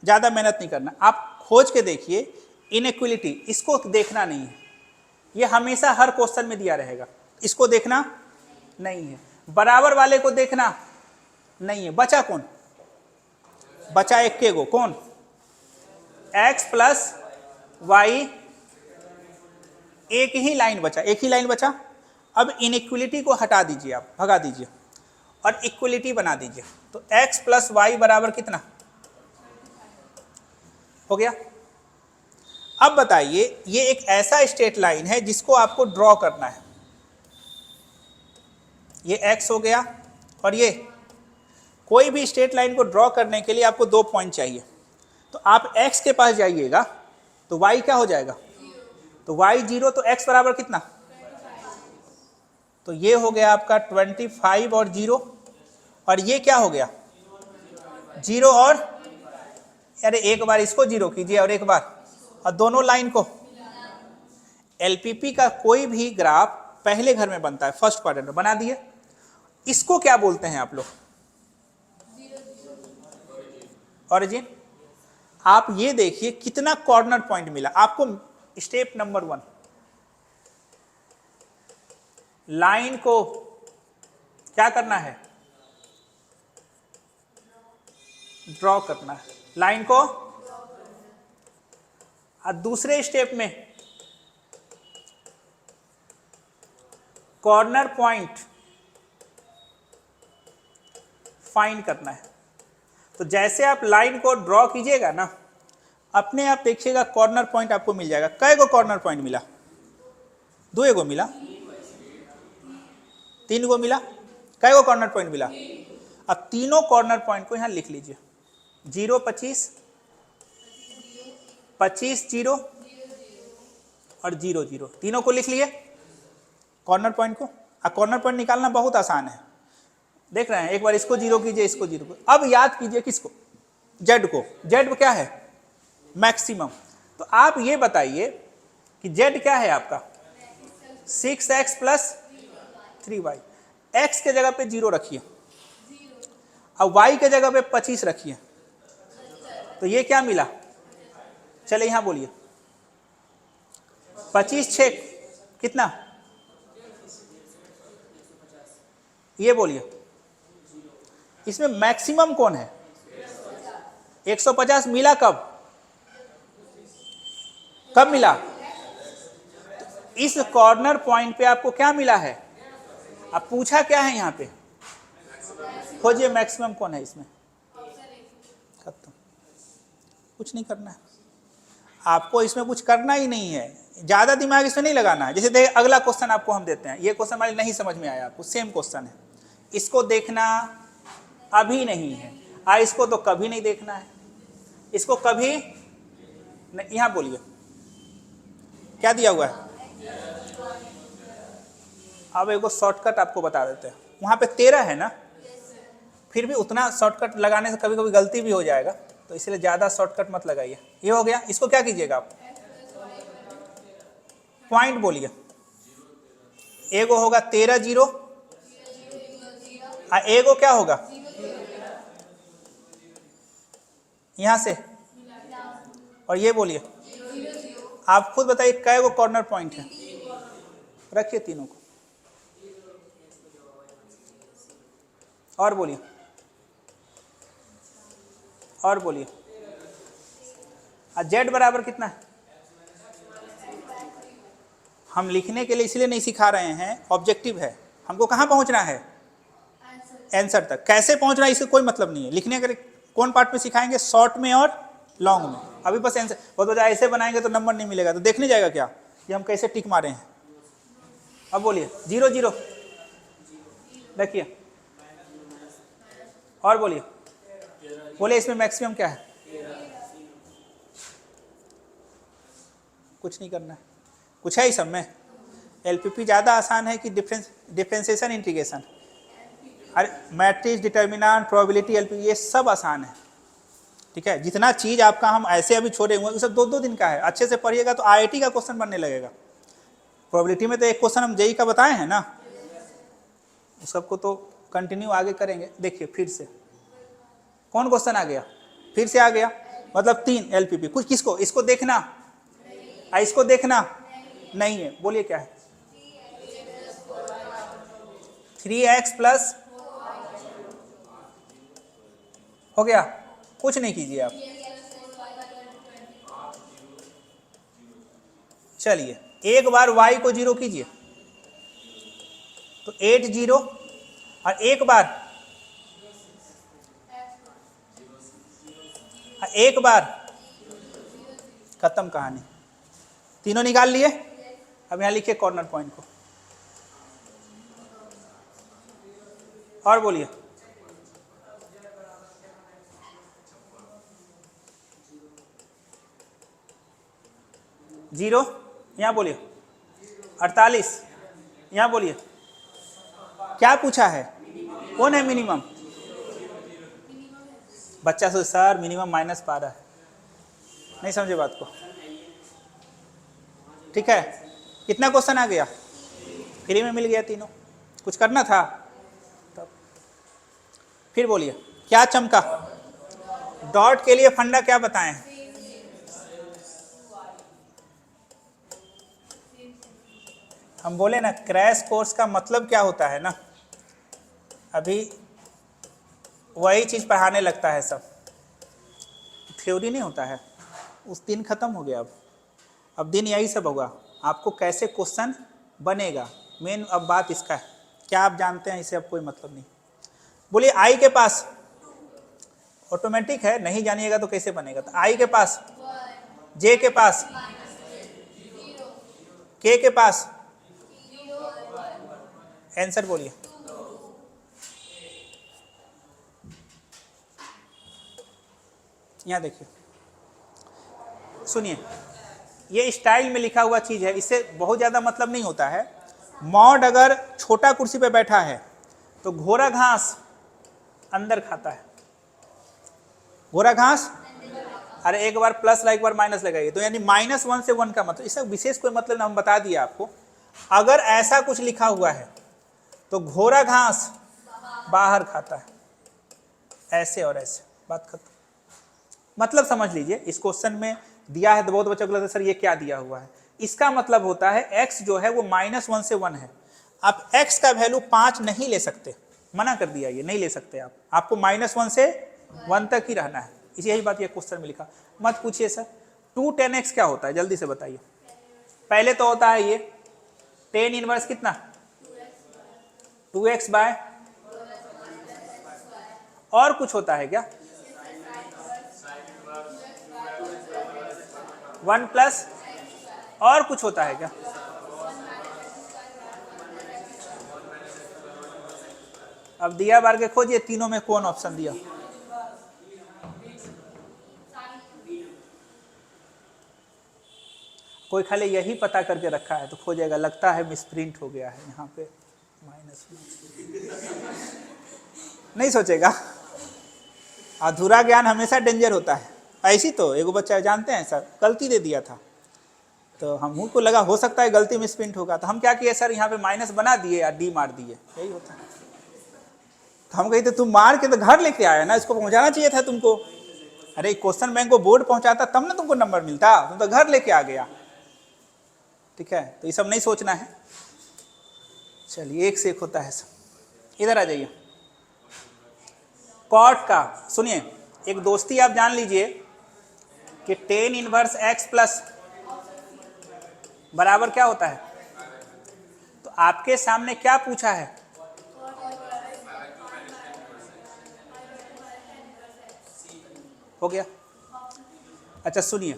ज़्यादा मेहनत नहीं करना, आप खोज के देखिए इनइक्वलिटी, इसको देखना नहीं है, ये हमेशा हर क्वेश्चन में दिया रहेगा, इसको देखना नहीं है। बराबर वाले को देखना नहीं है। बचा कौन? बचा एक के गो, कौन? x प्लस वाई, एक ही लाइन बचा, एक ही लाइन बचा। अब इनइक्वलिटी को हटा दीजिए, आप भगा दीजिए और इक्वलिटी बना दीजिए। तो x प्लस वाई बराबर कितना हो गया? अब बताइए ये एक ऐसा स्ट्रेट लाइन है जिसको आपको ड्रॉ करना है। ये x हो गया और ये कोई भी स्ट्रेट लाइन को ड्रॉ करने के लिए आपको 2 पॉइंट चाहिए। तो आप x के पास जाइएगा तो y क्या हो जाएगा? तो y 0, तो x बराबर कितना? तो ये हो गया आपका 25 और 0, और ये क्या हो गया? 0 और, अरे एक बार इसको 0 कीजिए और एक बार, और दोनों लाइन को। एलपीपी का कोई भी ग्राफ पहले घर में बनता है, फर्स्ट क्वाड्रेंट में बना दिए। इसको क्या बोलते हैं आप लोग? ओरिजिन। आप ये देखिए कितना कॉर्नर पॉइंट मिला आपको। स्टेप नंबर 1, लाइन को क्या करना है? ड्रॉ करना है लाइन को। और दूसरे स्टेप में कॉर्नर पॉइंट फाइंड करना है। तो जैसे आप लाइन को ड्रॉ कीजिएगा ना, अपने आप देखिएगा कॉर्नर पॉइंट आपको मिल जाएगा। कै गो कॉर्नर पॉइंट मिला? 2 गो मिला? 3 गो मिला? कै गो कॉर्नर पॉइंट मिला? अब तीनों कॉर्नर पॉइंट को यहां लिख लीजिए। 0 25, 25 0 और 0 0, तीनों को लिख लिए कॉर्नर पॉइंट को। अब कॉर्नर पॉइंट निकालना बहुत आसान है, देख रहे हैं। एक बार इसको 0 कीजिए, इसको 0 कीजिए। अब याद कीजिए किसको? जेड को। जेड क्या है? मैक्सिमम। तो आप ये बताइए कि जेड क्या है आपका? 6x plus 3y। x के जगह पे 0 रखिए, अब y के जगह पे 25 रखिए, तो ये क्या मिला? चले यहां बोलिए। 25 6 कितना? ये बोलिए। इसमें मैक्सिमम कौन है? 150 मिला कब? कब मिला? इस कॉर्नर पॉइंट पे आपको क्या मिला है? अब पूछा क्या है यहां पे? खोजिए मैक्सिमम कौन है इसमें। खत्म, कुछ नहीं करना है आपको, इसमें कुछ करना ही नहीं है, ज्यादा दिमाग इसमें नहीं लगाना है। जैसे देखिए अगला क्वेश्चन आपको हम देते हैं, ये क्वेश्चन हमारे नहीं समझ में आया आपको, सेम क्वेश्चन है, इसको देखना अभी नहीं है, इसको तो कभी नहीं देखना है, इसको कभी नहीं। यहां बोलिए क्या दिया हुआ है? अब एगो शॉर्टकट आपको बता देते हैं। वहां पे 13 है ना, फिर भी उतना शॉर्टकट लगाने से कभी कभी गलती भी हो जाएगा, तो इसलिए ज्यादा शॉर्टकट मत लगाइए। ये हो गया, इसको क्या कीजिएगा आप? पॉइंट बोलिए। एगो होगा 13 0, एगो क्या होगा? यहां से, और ये बोलिए। आप खुद बताइए कै गो कॉर्नर पॉइंट है? रखिए तीनों को, और बोलिए, और बोलिए। जेड बराबर कितना है? हम लिखने के लिए इसलिए नहीं सिखा रहे हैं, ऑब्जेक्टिव है, हमको कहाँ पहुंचना है? आंसर तक। कैसे पहुंचना है इससे कोई मतलब नहीं है। लिखने के लिए कौन पार्ट में सिखाएंगे? शॉर्ट में और लॉन्ग में। अभी बस आंसर बहुत वजह ऐसे बनाएंगे तो नंबर नहीं मिलेगा, तो देखने जाएगा क्या कि हम कैसे टिक मारे हैं। अब बोलिए 0 0 रखिए, और बोलिए, बोले इसमें मैक्सिमम क्या है? कुछ नहीं करना है, कुछ है इस सब में? एलपीपी ज़्यादा आसान है कि डिफरेंशिएशन इंटीग्रेशन? अरे मैट्रिक्स, डिटर्मिनेंट, प्रोबेबिलिटी, एलपी, ये सब आसान है, ठीक है। जितना चीज़ आपका हम ऐसे अभी छोड़े हुए सब 2-2 दिन का है, अच्छे से पढ़िएगा तो आईआईटी का क्वेश्चन बनने लगेगा। प्रोबेबिलिटी में तो एक क्वेश्चन हम जेई का बताए हैं ना, उस सबको तो कंटिन्यू आगे करेंगे। देखिए फिर से कौन क्वेश्चन आ गया, फिर से आ गया, मतलब 3 एलपीपी। कुछ किसको, इसको देखना, इसको देखना नहीं है, बोलिए क्या है, 3x प्लस हो गया, कुछ नहीं कीजिए आप। चलिए एक बार y को 0 कीजिए तो 8 0, और एक बार खत्म कहानी। तीनों निकाल लिए। अब यहां लिखिए कॉर्नर पॉइंट को, और बोलिए। जीरो यहाँ बोलिए, 48 यहाँ बोलिए। क्या पूछा है, कौन है मिनिमम? बच्चा सोच सर मिनिमम -12 है, नहीं समझे बात को, ठीक है। कितना क्वेश्चन आ गया, फ्री में मिल गया तीनों, कुछ करना था तब। फिर बोलिए क्या चमका, डॉट के लिए फंडा क्या बताएं? हम बोले ना क्रैश कोर्स का मतलब क्या होता है ना, अभी वही चीज़ पढ़ाने लगता है सब, थ्योरी नहीं होता है। उस दिन खत्म हो गया, अब दिन यही सब होगा, आपको कैसे क्वेश्चन बनेगा, मेन अब बात इसका है। क्या आप जानते हैं, इसे अब कोई मतलब नहीं। बोलिए आई के पास ऑटोमेटिक है, नहीं जानिएगा तो कैसे बनेगा। तो आई के पास, जे के पास, के पास, आंसर बोलिए। यहाँ देखिए, सुनिए, ये स्टाइल में लिखा हुआ चीज़ है, इससे बहुत ज़्यादा मतलब नहीं होता है। मॉड अगर छोटा कुर्सी पे बैठा है तो घोड़ा घास अंदर खाता है, घोड़ा घास, अरे एक बार प्लस एक बार माइनस लगाइए, तो यानी -1 से 1 का मतलब, इसका विशेष कोई मतलब ना, हम बता दिया आपको। अगर ऐसा कुछ लिखा हुआ है तो घोड़ा घास बाहर खाता है, ऐसे और ऐसे, बात खत्म। मतलब समझ लीजिए, इस क्वेश्चन में दिया है तो बहुत बच्चों को लगता है सर ये क्या दिया हुआ है, इसका मतलब होता है x जो है वो -1 से 1 है। आप x का वैल्यू 5 नहीं ले सकते, मना कर दिया, ये नहीं ले सकते आप, आपको -1 से 1 तक ही रहना है। इसी यही बात ये क्वेश्चन में लिखा। मत पूछिए सर 2 10x क्या होता है, जल्दी से बताइए। पहले तो होता है ये tan इनवर्स कितना, 2x बाय, और कुछ होता है क्या, 1 प्लस, और कुछ होता है क्या? अब दिया बार के खोजिए, तीनों में कौन ऑप्शन दिया? कोई खाली यही पता करके रखा है तो खोजेगा, लगता है मिसप्रिंट हो गया है यहाँ पे माइनस, नहीं सोचेगा। अधूरा ज्ञान हमेशा डेंजर होता है। ऐसी तो एगो बच्चा जानते हैं सर, गलती दे दिया था, तो हम को लगा हो सकता है गलती मिसप्रिंट होगा, तो हम क्या किए सर, यहाँ पे माइनस बना दिए या डी मार दिए, यही होता है। तो हम कही तो तुम मार के तो घर लेके आया ना, इसको पहुंचाना चाहिए था तुमको। अरे क्वेश्चन बैंक को बोर्ड पहुंचाता तब ना तुमको नंबर मिलता, तुम तो घर लेके आ गया, ठीक है। तो ये सब नहीं सोचना है। चलिए एक से एक होता है सब। इधर आ जाइए, कॉट का सुनिए, एक दोस्ती आप जान लीजिए कि tan इनवर्स x प्लस बराबर क्या होता है। तो आपके सामने क्या पूछा है, हो गया। अच्छा सुनिए,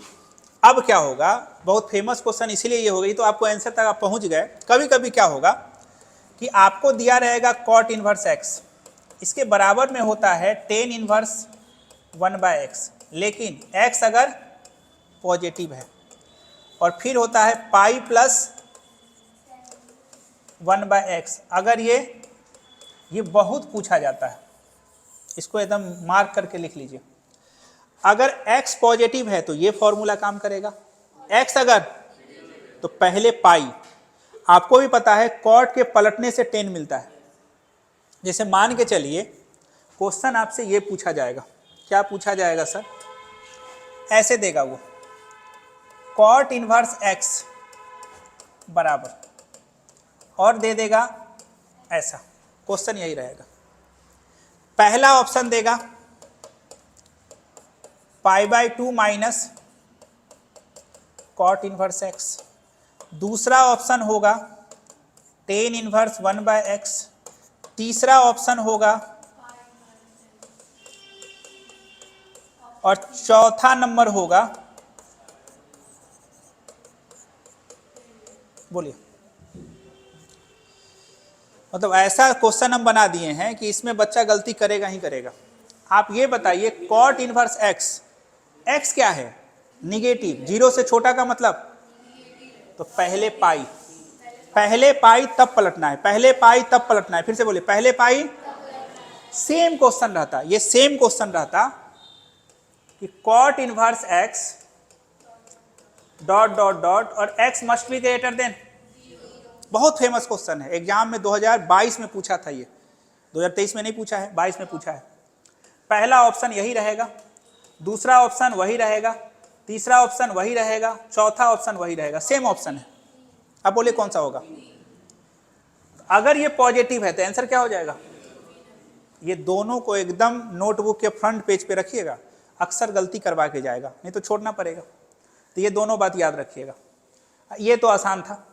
अब क्या होगा, बहुत फेमस क्वेश्चन इसीलिए ये हो गई, तो आपको आंसर तक आप पहुंच गए। कभी कभी क्या होगा कि आपको दिया रहेगा कॉट इनवर्स x, इसके बराबर में होता है tan इनवर्स 1/x, लेकिन x अगर पॉजिटिव है, और फिर होता है पाई प्लस 1/x, अगर ये ये बहुत पूछा जाता है, इसको एकदम मार्क करके लिख लीजिए। अगर x पॉजिटिव है तो ये फॉर्मूला काम करेगा, x अगर तो पहले पाई। आपको भी पता है कॉट के पलटने से 10 मिलता है। जैसे मान के चलिए क्वेश्चन आपसे ये पूछा जाएगा, क्या पूछा जाएगा सर, ऐसे देगा वो कॉट इनवर्स x बराबर और दे देगा ऐसा, क्वेश्चन यही रहेगा। पहला ऑप्शन देगा π/2 माइनस कॉट इनवर्स x, दूसरा ऑप्शन होगा tan इनवर्स 1/x, तीसरा ऑप्शन होगा और चौथा नंबर होगा, बोलिए, मतलब ऐसा क्वेश्चन हम बना दिए हैं कि इसमें बच्चा गलती करेगा ही करेगा। आप ये बताइए कॉट इनवर्स x, x क्या है, निगेटिव, 0 से छोटा का मतलब, तो पहले पाई, पहले पाई तब पलटना है, पहले पाई तब पलटना है। फिर से बोलिए, पहले पाई। सेम क्वेश्चन रहता, ये सेम क्वेश्चन रहता कि cot inverse x dot dot dot और x must be greater than. बहुत फेमस क्वेश्चन है, एग्जाम में 2022 में पूछा था, ये 2023 में नहीं पूछा है, 22 में पूछा है। पहला ऑप्शन यही रहेगा, दूसरा ऑप्शन वही रहेगा, तीसरा ऑप्शन वही रहेगा, चौथा ऑप्शन वही रहेगा, सेम ऑप्शन है। अब बोलिए कौन सा होगा। अगर ये पॉजिटिव है तो आंसर क्या हो जाएगा, ये दोनों को एकदम नोटबुक के फ्रंट पेज पे रखिएगा, अक्सर गलती करवा के जाएगा, नहीं तो छोड़ना पड़ेगा। तो ये दोनों बात याद रखिएगा। ये तो आसान था,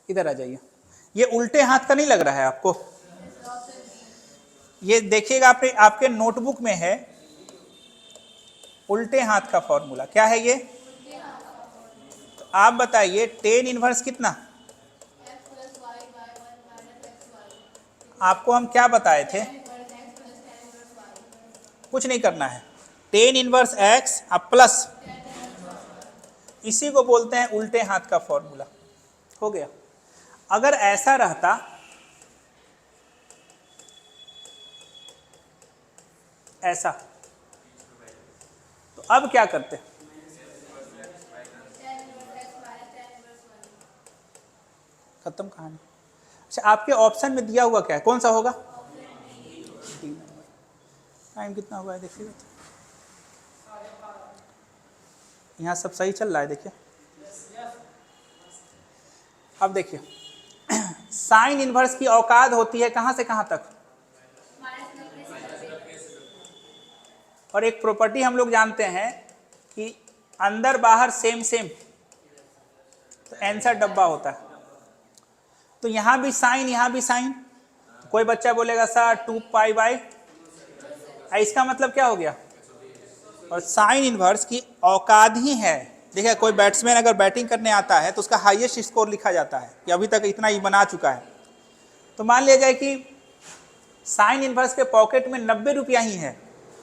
इधर आ जाइए। ये उल्टे हाथ का नहीं लग रहा है आपको, ये देखिएगा आपके नोटबुक में है उल्टे हाथ का फॉर्मूला। क्या है ये, तो आप बताइए tan इनवर्स कितना, आपको हम क्या बताए थे, कुछ नहीं करना है, tan इनवर्स x अब प्लस, इसी को बोलते हैं उल्टे हाथ का फॉर्मूला। हो गया। अगर ऐसा रहता ऐसा, तो अब क्या करते, खत्म कहानी। अच्छा, आपके ऑप्शन में दिया हुआ क्या है, कौन सा होगा, टाइम कितना हुआ है देखिएगा, यहाँ सब सही चल रहा है, देखिए। अब देखिए साइन इनवर्स की औकात होती है कहां से कहां तक, और एक प्रॉपर्टी हम लोग जानते हैं कि अंदर बाहर सेम सेम, तो आंसर डब्बा होता है। तो यहां भी साइन, यहां भी साइन, कोई बच्चा बोलेगा सर 2π/, इसका मतलब क्या हो गया, और साइन इनवर्स की औकात ही है। देखिए कोई बैट्समैन अगर बैटिंग करने आता है तो उसका हाईएस्ट स्कोर लिखा जाता है कि अभी तक इतना ही बना चुका है। तो मान लिया जाए कि साइन इनवर्स के पॉकेट में 90 रुपया ही है,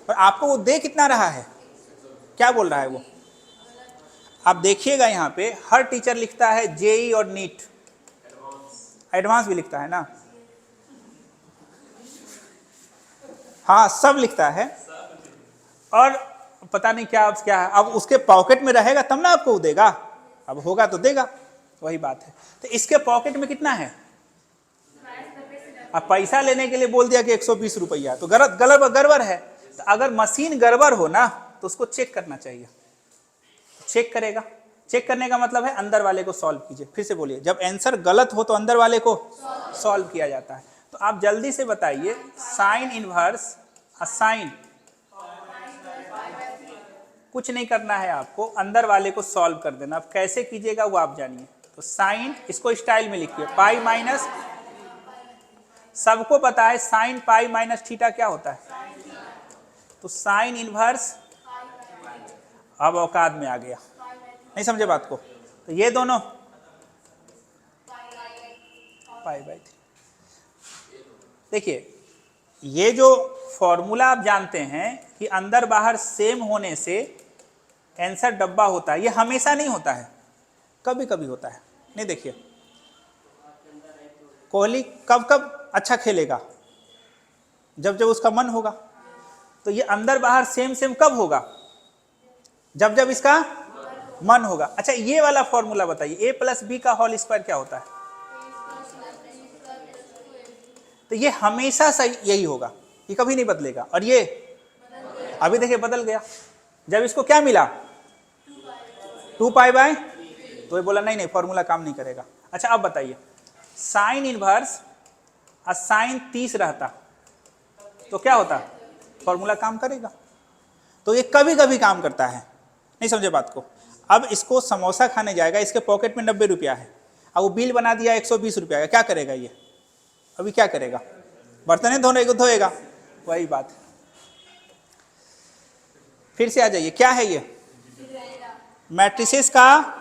और आपको वो दे कितना रहा है, क्या बोल रहा है वो, आप देखिएगा यहाँ पे हर टीचर लिखता है जेई और नीट, एडवांस भी लिखता है ना, हाँ सब लिखता है, और पता नहीं क्या है, अब उसके पॉकेट में रहेगा तब ना आपको देगा, अब होगा तो देगा, वही बात है। तो इसके पॉकेट में कितना है, अब पैसा लेने के लिए बोल दिया कि 120 रुपया, तो गड़बड़ है। तो अगर मशीन गड़बड़ हो ना तो उसको चेक करना चाहिए, चेक करेगा, चेक करने का मतलब है अंदर वाले को सॉल्व कीजिए। फिर से बोलिए, जब आंसर गलत हो तो अंदर वाले को सॉल्व किया जाता है। तो आप जल्दी से बताइए साइन इनवर्स साइन, कुछ नहीं करना है आपको, अंदर वाले को सॉल्व कर देना। अब कैसे कीजिएगा वो आप जानिए। तो साइन, इसको स्टाइल में लिखिए, पाई माइनस, सबको पता है साइन पाई माइनस थीटा क्या होता है, तो साइन इनवर्स, अब औकात में आ गया, नहीं समझे बात को, तो ये दोनों π/3। देखिए ये जो फॉर्मूला आप जानते हैं कि अंदर बाहर सेम होने से आंसर डब्बा होता है, ये हमेशा नहीं होता है, कभी कभी होता है। नहीं देखिए कोहली कब कब अच्छा खेलेगा? जब जब उसका मन होगा। तो ये अंदर बाहर सेम सेम कब होगा? जब जब इसका मन होगा। अच्छा ये वाला फॉर्मूला बताइए, ए प्लस बी का होल स्क्वायर क्या होता है? तो ये हमेशा सही यही होगा, ये कभी नहीं बदलेगा। और ये अभी देखिए बदल गया, जब इसको क्या मिला 2 पाई बाय, तो ये बोला नहीं नहीं फॉर्मूला काम नहीं करेगा। अच्छा अब बताइए, साइन इनवर्स और साइन 30 रहता तो क्या होता? फॉर्मूला काम करेगा। तो ये कभी कभी काम करता है, नहीं समझे बात को। अब इसको समोसा खाने जाएगा, इसके पॉकेट में 90 रुपया है, अब वो बिल बना दिया 120 रुपया का, क्या करेगा ये? अभी क्या करेगा? बर्तन धोने को धोएगा, वही बात। फिर से आ जाइए, क्या है ये? मैट्रिसेस का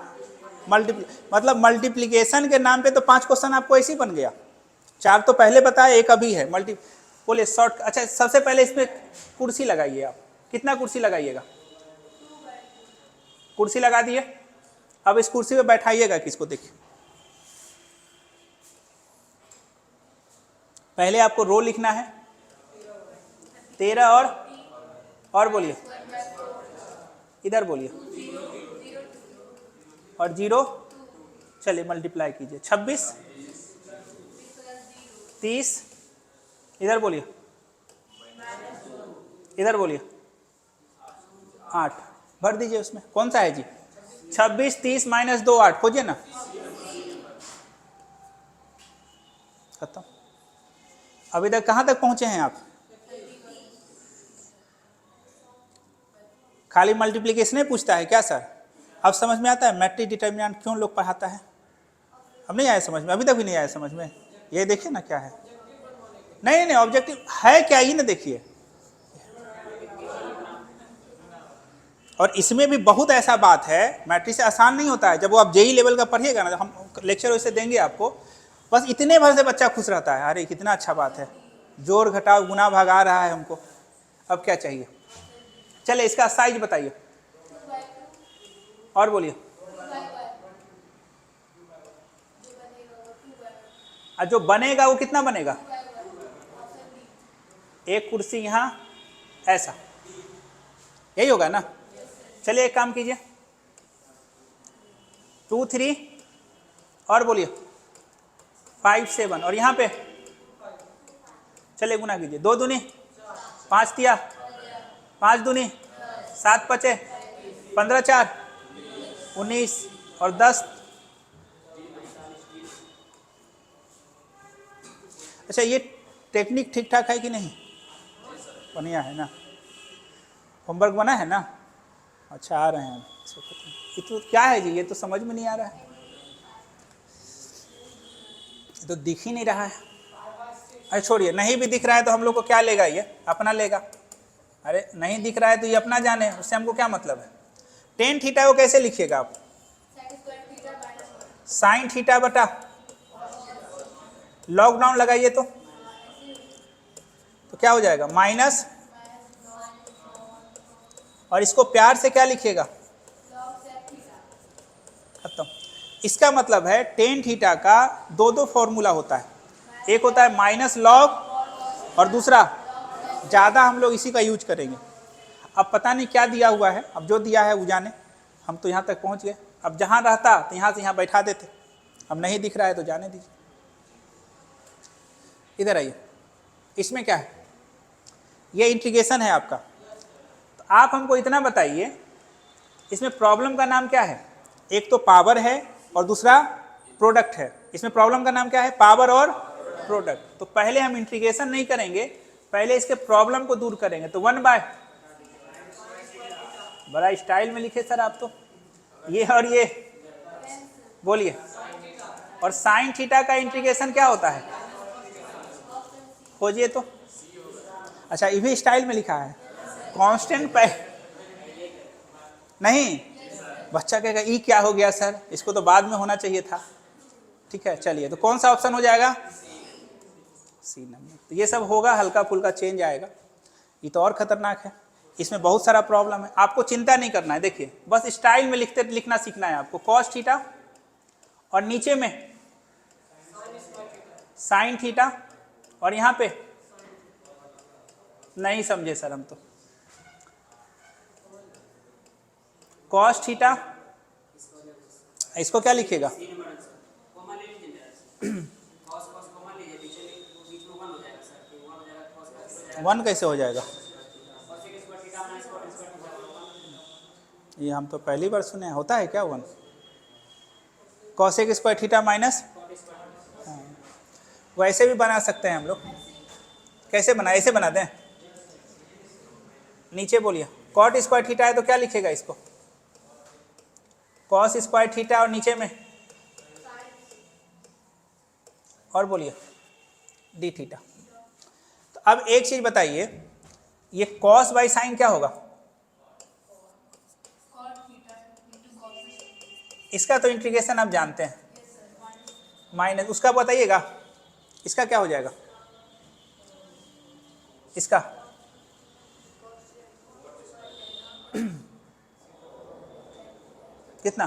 मतलब मल्टीप्लिकेशन के नाम पे तो 5 क्वेश्चन आपको ऐसे ही बन गया। 4 तो पहले बताया, एक अभी है बोले शॉर्ट। अच्छा सबसे पहले इसमें कुर्सी लगाइए आप, कितना कुर्सी लगाइएगा? कुर्सी लगा दिए। अब इस कुर्सी पे बैठाइएगा किसको? देखिए पहले आपको रो लिखना है 13 और बोलिए इधर बोलिए और 0, चलिए मल्टीप्लाई कीजिए 26 30, इधर बोलिए इधर बोलिए 8 भर दीजिए उसमें। कौन सा है जी? 26 30 माइनस 2 8, खोजिए ना। खत्म। अभी तक कहाँ तक पहुंचे हैं आप? खाली मल्टीप्लिकेशन ही पूछता है क्या सर? अब समझ में आता है मैट्रिक्स डिटर्मिनेंट क्यों लोग पढ़ाता है? अब नहीं आया समझ में? अभी तक भी नहीं आया समझ में? ये देखिए ना क्या है। नहीं नहीं ऑब्जेक्टिव है क्या, ये ना देखिए। और इसमें भी बहुत ऐसा बात है, मैट्रिक्स से आसान नहीं होता है। जब वो आप जेई लेवल का पढ़िएगा ना, हम लेक्चर वैसे देंगे आपको, बस इतने भर से बच्चा खुश रहता है, अरे कितना अच्छा बात है, जोड़ घटाव गुना भाग आ रहा है हमको, अब क्या चाहिए? चले इसका साइज बताइए और बोलिए। जो बनेगा वो कितना बनेगा? एक कुर्सी यहाँ ऐसा, यही होगा ना? चलिए एक काम कीजिए 2 3 और बोलिए 5 7 और यहाँ पे चलिए गुना कीजिए 2 दूनी 5 तिया 5 दूनी 7 पचे 15 4 19 और 10। अच्छा ये टेक्निक ठीक ठाक है कि नहीं? बढ़िया है ना? होमवर्क बना है ना? अच्छा आ रहे हैं। ये तो क्या है जी? ये तो समझ में नहीं आ रहा है, ये तो दिख ही नहीं रहा है। अरे छोड़िए, नहीं भी दिख रहा है तो हम लोग को क्या लेगा? ये अपना लेगा। अरे नहीं दिख रहा है तो ये अपना जाने, उससे हमको क्या मतलब है? टेन थीटा को कैसे लिखिएगा आप? साइन थीटा बटा लॉकडाउन लगाइए तो क्या हो जाएगा? माइनस, और इसको प्यार से क्या लिखिएगा? खत्म। इसका मतलब है टेन थीटा का दो फॉर्मूला होता है, एक होता है माइनस लॉग और दूसरा ज़्यादा हम लोग इसी का यूज करेंगे। अब पता नहीं क्या दिया हुआ है, अब जो दिया है वो जाने, हम तो यहाँ तक पहुँच गए। अब जहाँ रहता तो यहाँ से यहाँ बैठा देते, अब नहीं दिख रहा है तो जाने दीजिए। इधर आइए, इसमें क्या है? ये इंटीग्रेशन है आपका। तो आप हमको इतना बताइए, इसमें प्रॉब्लम का नाम क्या है? एक तो पावर है और दूसरा प्रोडक्ट है। इसमें प्रॉब्लम का नाम क्या है? पावर और प्रोडक्ट। तो पहले हम इंटीग्रेशन नहीं करेंगे, पहले इसके प्रॉब्लम को दूर करेंगे। तो 1 बाय, बड़ा स्टाइल में लिखे सर आप तो, ये और ये बोलिए। और साइन थीटा का इंटीग्रेशन क्या होता है? खोजिए तो। अच्छा ये भी स्टाइल में लिखा है, कांस्टेंट पे नहीं। बच्चा कहेगा ई क्या हो गया सर, इसको तो बाद में होना चाहिए था। ठीक है चलिए, तो कौन सा ऑप्शन हो जाएगा? C number. तो ये सब होगा, हल्का फुल्का चेंज आएगा। ये तो और खतरनाक है, इसमें बहुत सारा प्रॉब्लम है। आपको चिंता नहीं करना है, देखिए बस स्टाइल में लिखना सीखना है आपको। कॉस थीटा और नीचे में साइन थीटा, और यहाँ पे नहीं समझे सर हम तो, कॉस थीटा, इसको क्या लिखिएगा? वन कैसे हो जाएगा? ये हम तो पहली बार सुने, होता है क्या one? Cosec square theta minus, वैसे भी बना सकते हैं हम लोग। कैसे बना? ऐसे बनाते हैं, नीचे बोलिए कॉट स्क्वायर थीटा है तो क्या लिखेगा इसको? कॉस स्क्वायर थीटा, और नीचे में और बोलिए डी थीटा। तो अब एक चीज बताइए, ये कॉस बाई साइन क्या होगा? इसका तो इंटीग्रेशन आप जानते हैं, माइनस उसका बताइएगा, इसका क्या हो जाएगा? इसका कितना?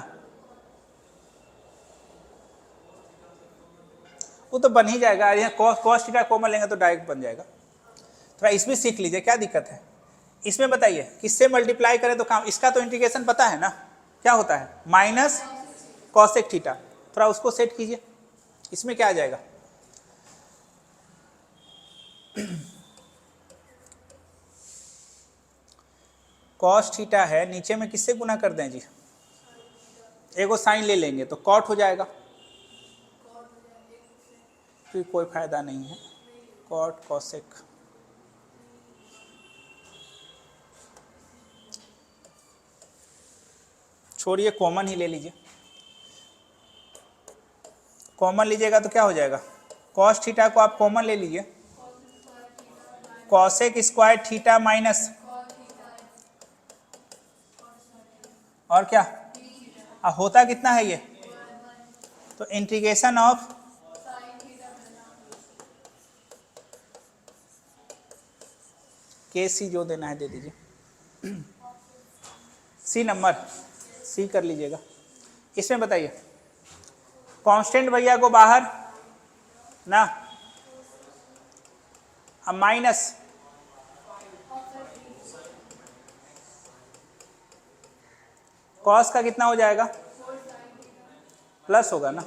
वो तो बन ही जाएगा, यहाँ कॉस थीटा कॉमन लेंगे तो डायरेक्ट बन जाएगा। थोड़ा इसमें सीख लीजिए, क्या दिक्कत है इसमें बताइए, किससे मल्टीप्लाई करें तो काम? इसका तो इंटीग्रेशन पता है ना, क्या होता है? Minus cosec theta. थोड़ा उसको सेट कीजिए, इसमें क्या आ जाएगा? कॉस थीटा है, नीचे में किससे गुना कर दें जी? एगो साइन ले लेंगे तो कॉट हो जाएगा, फिर कोई फायदा नहीं है। कॉट कॉसेक, छोड़िए कॉमन ही ले लीजिए। कॉमन लीजिएगा तो क्या हो जाएगा? कॉस थीटा को आप कॉमन ले लीजिए, कॉसेक स्क्वायर थीटा माइनस, और क्या होता कितना है ये? तो इंटीग्रेशन ऑफ के सी जो देना है दे दीजिए, सी नंबर सी कर लीजिएगा। इसमें बताइए कांस्टेंट भैया को बाहर ना, अब माइनस कॉस का कितना हो जाएगा? प्लस होगा ना,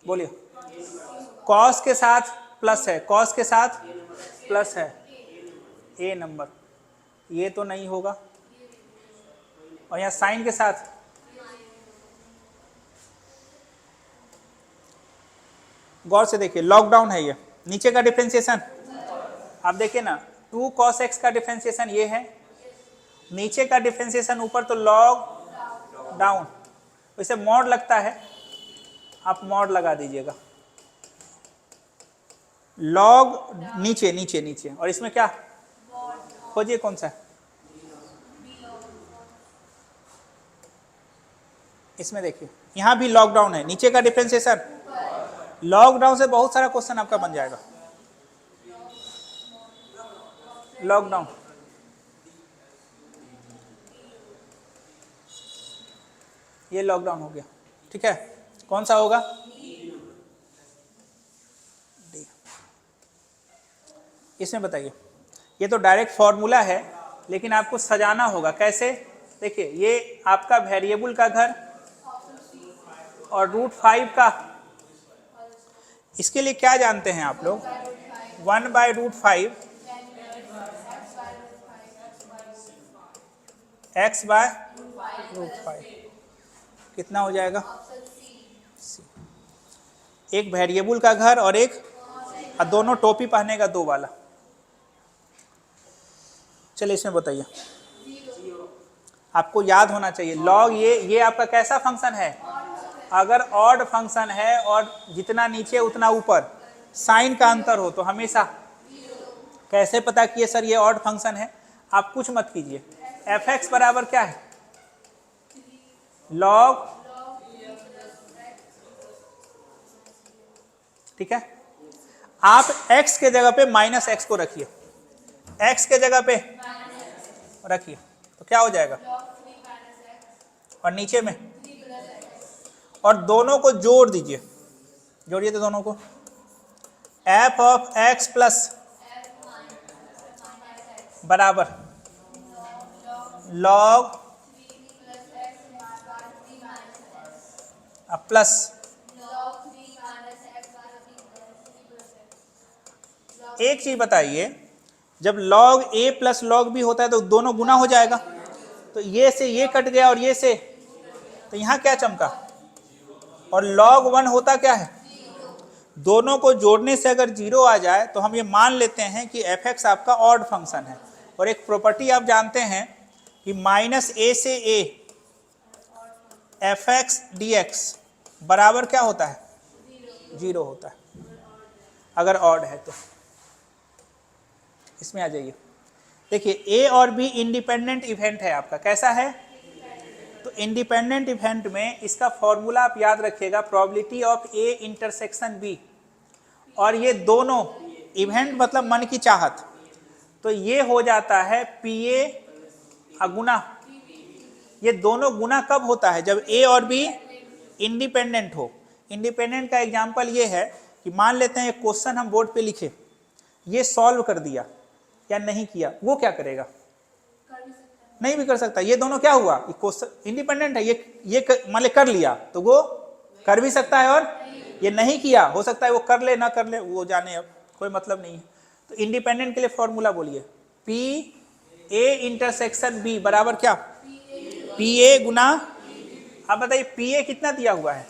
बोलिए। कॉस के साथ प्लस है, कॉस के साथ प्लस है, ए नंबर, ये तो नहीं होगा। और यहाँ साइन के साथ गौर से देखिए, लॉकडाउन है ये, नीचे का डिफरेंशिएशन आप देखिए ना, 2 cos x का डिफरेंशिएशन ये है, नीचे का डिफरेंशिएशन ऊपर तो लॉग डाउन, वैसे मॉड लगता है, आप मॉड लगा दीजिएगा, लॉग नीचे नीचे नीचे, और इसमें क्या खोजिए कौन सा है? इसमें देखिए यहाँ भी लॉकडाउन है, नीचे का डिफरेंशिएशन, लॉकडाउन से बहुत सारा क्वेश्चन आपका बन जाएगा। लॉकडाउन, ये लॉकडाउन हो गया, ठीक है। कौन सा होगा? डी। इसमें बताइए, ये तो डायरेक्ट फॉर्मूला है, लेकिन आपको सजाना होगा। कैसे? देखिए ये आपका वेरिएबल का घर और √5 का, इसके लिए क्या जानते हैं आप लोग? 1/√5 x/√5 कितना हो जाएगा? C। एक वेरिएबल का घर और एक, और दोनों टोपी पहने का 2 वाला। चलिए इसमें बताइए, आपको याद होना चाहिए लॉग, ये आपका कैसा फंक्शन है? अगर ऑड फंक्शन है और जितना नीचे उतना ऊपर साइन का अंतर हो तो हमेशा, कैसे पता किए सर ये ऑड फंक्शन है? आप कुछ मत कीजिए, f(x) बराबर क्या है? लॉग, ठीक है। आप x के जगह पे -x को रखिए, x के जगह पे रखिए तो क्या हो जाएगा? और नीचे में और दोनों को जोड़ दीजिए, जोड़िए तो दोनों को, एफ ऑफ एक्स प्लस बराबर लॉग प्लस एक चीज बताइए, जब log a plus log b होता है तो दोनों गुना हो जाएगा, तो ये से ये कट गया और ये से, तो यहां क्या चमका, और log 1 होता क्या है, दोनों को जोड़ने से अगर 0 आ जाए तो हम ये मान लेते हैं कि fx आपका ऑड फंक्शन है। और एक प्रॉपर्टी आप जानते हैं कि माइनस a से a fx dx बराबर क्या होता है, 0 होता है अगर ऑड है तो। इसमें आ जाइए, देखिए a और b इंडिपेंडेंट इवेंट है आपका, कैसा है, तो इंडिपेंडेंट इवेंट में इसका फॉर्मूला आप याद रखिएगा, probability of a intersection b, और ये दोनों इवेंट मतलब मन की चाहत, तो ये हो जाता है pa गुना, ये दोनों गुना कब होता है, जब a और b इंडिपेंडेंट हो। इंडिपेंडेंट का एग्जांपल ये है कि मान लेते हैं एक क्वेश्चन हम बोर्ड पे लिखे, ये सॉल्व कर दिया या नहीं किया, वो क्या करेगा, नहीं भी कर सकता, ये दोनों क्या हुआ, क्वेश्चन इंडिपेंडेंट है, ये मान ले कर लिया तो वो कर भी सकता है, और ये नहीं किया हो सकता है वो कर ले ना कर ले, वो जाने, अब कोई मतलब नहीं है। तो इंडिपेंडेंट के लिए फॉर्मूला बोलिए, पी ए इंटरसेक्शन बी बराबर क्या, पी ए गुना, अब बताइए पी ए कितना दिया हुआ है,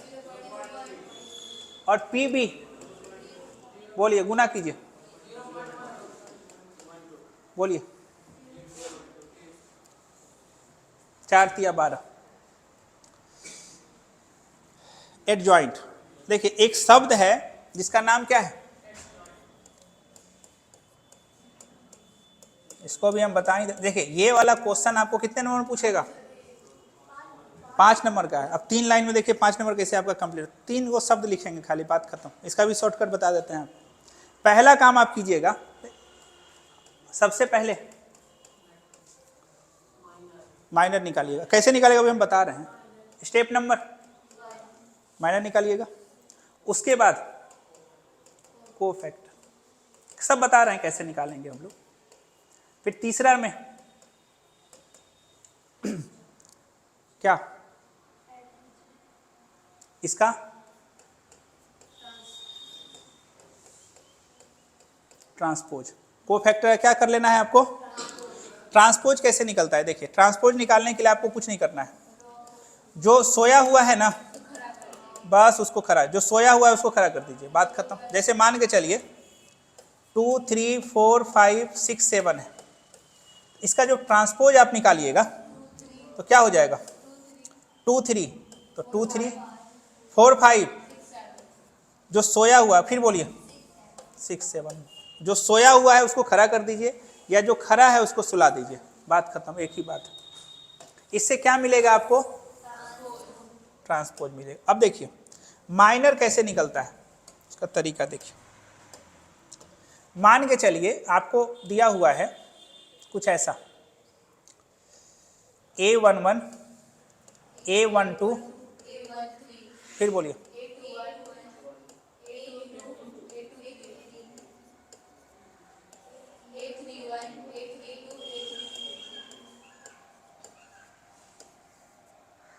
और पी बी बोलिए, गुना कीजिए, बोलिए, 4 तिया 12, एडजॉइंट। देखिए एक शब्द है जिसका नाम क्या है, इसको भी हम बताएंगे। देखिए ये वाला क्वेश्चन आपको कितने नंबर में पूछेगा, 5 नंबर का है। अब 3 लाइन में देखिए 5 नंबर कैसे आपका कंप्लीट, 3 वो शब्द लिखेंगे खाली, बात खत्म। इसका भी शॉर्टकट बता देते हैं। पहला काम आप कीजिएगा, सबसे पहले माइनर निकालिएगा, कैसे निकालेगा भी हम बता रहे हैं, स्टेप नंबर माइनर निकालिएगा, उसके बाद कोफैक्टर, सब बता रहे हैं कैसे निकालेंगे हम लोग। फिर तीसरा में क्या, इसका ट्रांसपोज, कोफैक्टर क्या कर लेना है आपको, ट्रांसपोज कैसे निकलता है, देखिए ट्रांसपोज निकालने के लिए आपको कुछ नहीं करना है, जो सोया हुआ है ना बस उसको खड़ा, जो सोया हुआ है उसको खड़ा कर दीजिए, बात खत्म। जैसे मान के चलिए 2 3 4 5 6 7 है, इसका जो ट्रांसपोज आप निकालिएगा तो क्या हो जाएगा, 2 3, तो 2 3 4 5, जो सोया हुआ, फिर बोलिए 6 7, जो सोया हुआ है उसको खड़ा कर दीजिए, या जो खड़ा है उसको सुला दीजिए, बात खत्म, एक ही बात। इससे क्या मिलेगा आपको, ट्रांसपोज मिलेगा। अब देखिए माइनर कैसे निकलता है, उसका तरीका देखिए। मान के चलिए आपको दिया हुआ है कुछ ऐसा, A11 A12, फिर बोलिए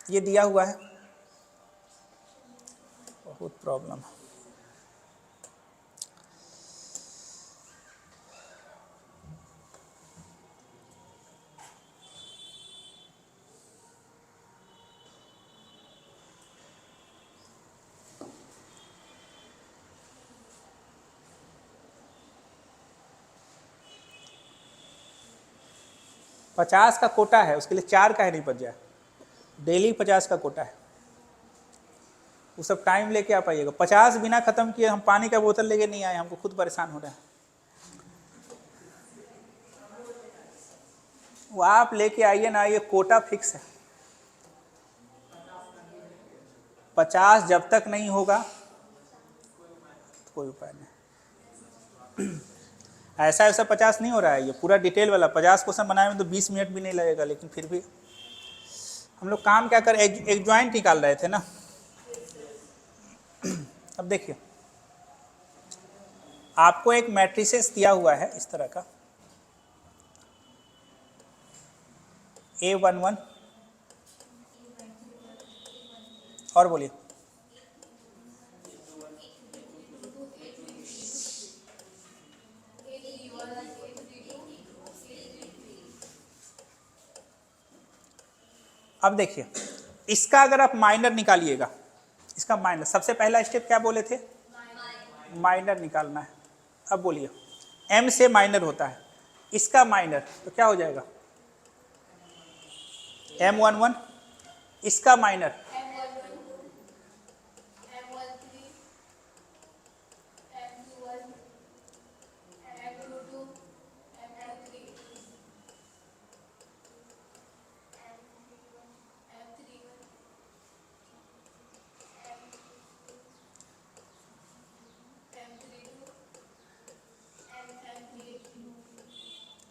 ये दिया हुआ है, बहुत प्रॉब्लम है। पचास का कोटा है, उसके लिए 4 का है, नहीं बच जाए, डेली 50 का कोटा है, वो सब टाइम लेके आ पाइएगा। 50 बिना खत्म किए हम पानी का बोतल लेके नहीं आए, हमको खुद परेशान हो रहे हैं। वो आप लेके आइए ना, ये कोटा फिक्स है, 50 जब तक नहीं होगा तो कोई उपाय नहीं। ऐसा 50 नहीं हो रहा है, ये पूरा डिटेल वाला 50 क्वेश्चन बनाने में तो 20 मिनट भी नहीं लगेगा, लेकिन फिर भी हम लोग काम क्या कर, एक जॉइंट निकाल रहे थे ना, अब देखिए, आपको एक मैट्रिसेस दिया हुआ है इस तरह का, A11 और बोलिए अब देखिए, इसका अगर आप माइनर निकालिएगा, इसका माइनर, सबसे पहला स्टेप क्या बोले थे, माइनर निकालना है। अब बोलिए m से माइनर होता है, इसका माइनर तो क्या हो जाएगा, M11, इसका माइनर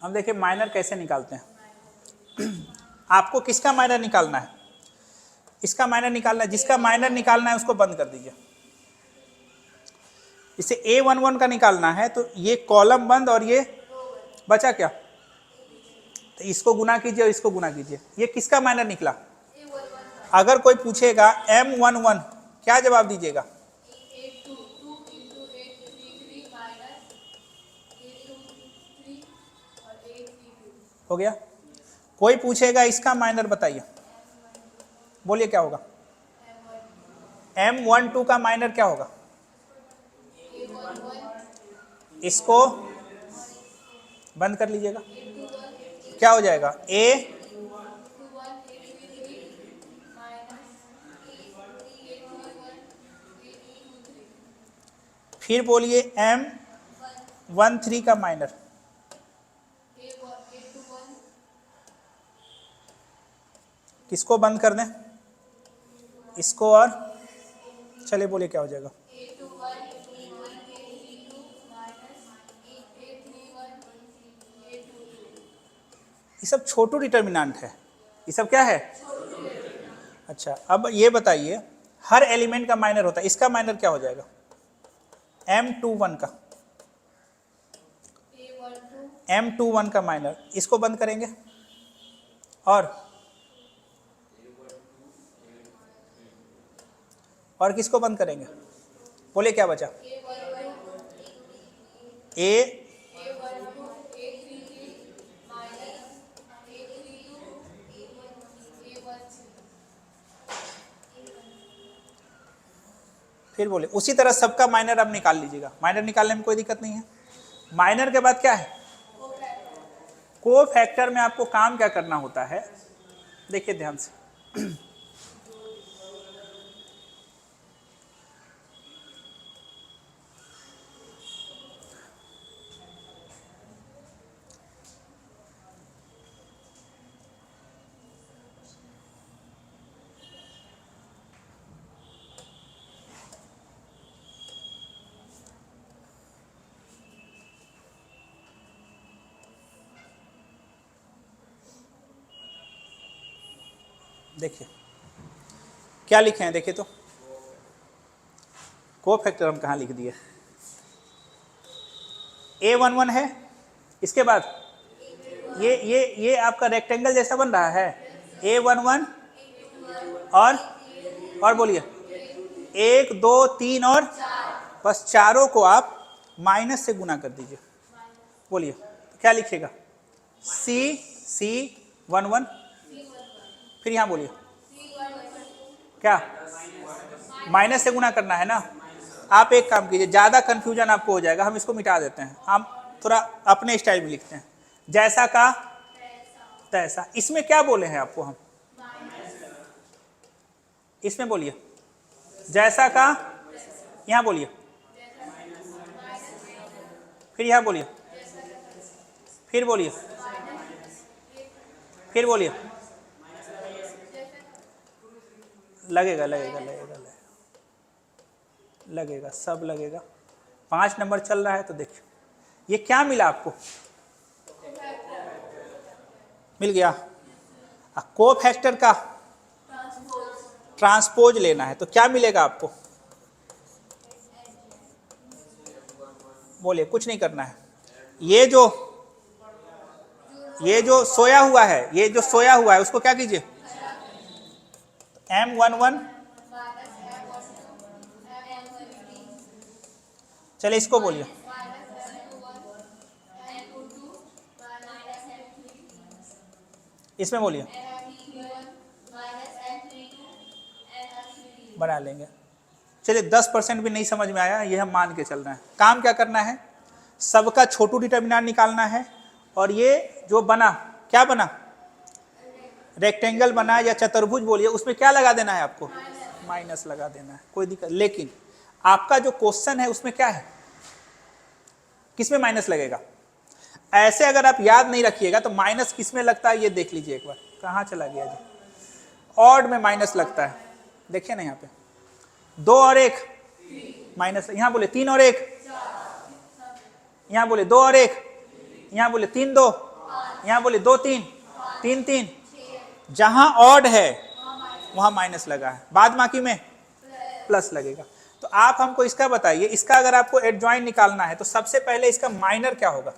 हम देखिए माइनर कैसे निकालते हैं। आपको किसका माइनर निकालना है, इसका माइनर निकालना है, जिसका माइनर निकालना है उसको बंद कर दीजिए। इसे A11 का निकालना है तो ये कॉलम बंद और ये बचा क्या, तो इसको गुना कीजिए और इसको गुना कीजिए। ये किसका माइनर निकला, अगर कोई पूछेगा M11 क्या जवाब दीजिएगा, हो गया। कोई पूछेगा इसका माइनर बताइए, बोलिए क्या होगा, M12 का माइनर क्या होगा, इसको बंद कर लीजिएगा, क्या हो जाएगा, A फिर बोलिए M13 का माइनर, किसको बंद कर दें, इसको, और चलिए बोलिए क्या हो जाएगा, ये सब छोटू डिटर्मिनेंट है, ये सब क्या है। अच्छा अब ये बताइए, हर एलिमेंट का माइनर होता है, इसका माइनर क्या हो जाएगा, M21 का, M21 का माइनर, इसको बंद करेंगे और किसको बंद करेंगे, बोले क्या बचा, A फिर बोले उसी तरह सबका माइनर अब निकाल लीजिएगा, माइनर निकालने में कोई दिक्कत नहीं है। माइनर के बाद क्या है, को फैक्टर में आपको काम क्या करना होता है, देखिए ध्यान से, देखिए क्या लिखे हैं, देखिए तो को फैक्टर हम कहाँ लिख दिए, A11 है, इसके बाद ये आपका रेक्टेंगल जैसा बन रहा है, A11 और बोलिए 1 2 3 और बस चारों को आप माइनस से गुना कर दीजिए, बोलिए तो क्या लिखिएगा, C11, फिर यहाँ बोलिए क्या, माइनस से गुना करना है ना। आप एक काम कीजिए, ज़्यादा कन्फ्यूजन आपको हो जाएगा, हम इसको मिटा देते हैं, हम थोड़ा अपने स्टाइल में लिखते हैं, जैसा का तैसा। इसमें क्या बोले हैं आपको हम, इसमें बोलिए जैसा का, यहाँ बोलिए, फिर यहाँ बोलिए, फिर बोलिए, फिर बोलिए, लगेगा लगेगा लगेगा लगेगा, सब लगेगा। 5 नंबर चल रहा है तो देखिए ये क्या मिला आपको, मिल गया। को फैक्टर का ट्रांसपोज लेना है तो क्या मिलेगा आपको, बोलिए, कुछ नहीं करना है। ये जो सोया हुआ है, ये जो सोया हुआ है उसको क्या कीजिए, M11, चलिए इसको बोलिए, इसमें बोलिए, बना लेंगे। चलिए 10% भी नहीं समझ में आया, ये हम मान के चल रहे हैं। काम क्या करना है, सबका छोटू डिटर्मिनेंट निकालना है, और ये जो बना, क्या बना, रेक्टेंगल बना या चतुर्भुज बोलिए, उसमें क्या लगा देना है आपको, माइनस लगा देना है, कोई दिक्कत। लेकिन आपका जो क्वेश्चन है उसमें क्या है, किसमें माइनस लगेगा। ऐसे अगर आप याद नहीं रखिएगा तो माइनस किसमें लगता है ये देख लीजिए एक बार, कहाँ चला गया जी, ऑड में माइनस लगता है, देखिए ना यहाँ पे 2 और 1 माइनस, यहाँ बोले 3 और 1, यहाँ बोले 2 और 1, यहाँ बोले 3 2, यहाँ बोले 2 3, 3 3, जहां ऑड है वहां माइनस लगा है, बाद बाकी में प्लस लगेगा। तो आप हमको इसका बताइए, इसका अगर आपको एडजॉइन निकालना है तो सबसे पहले इसका माइनर क्या होगा,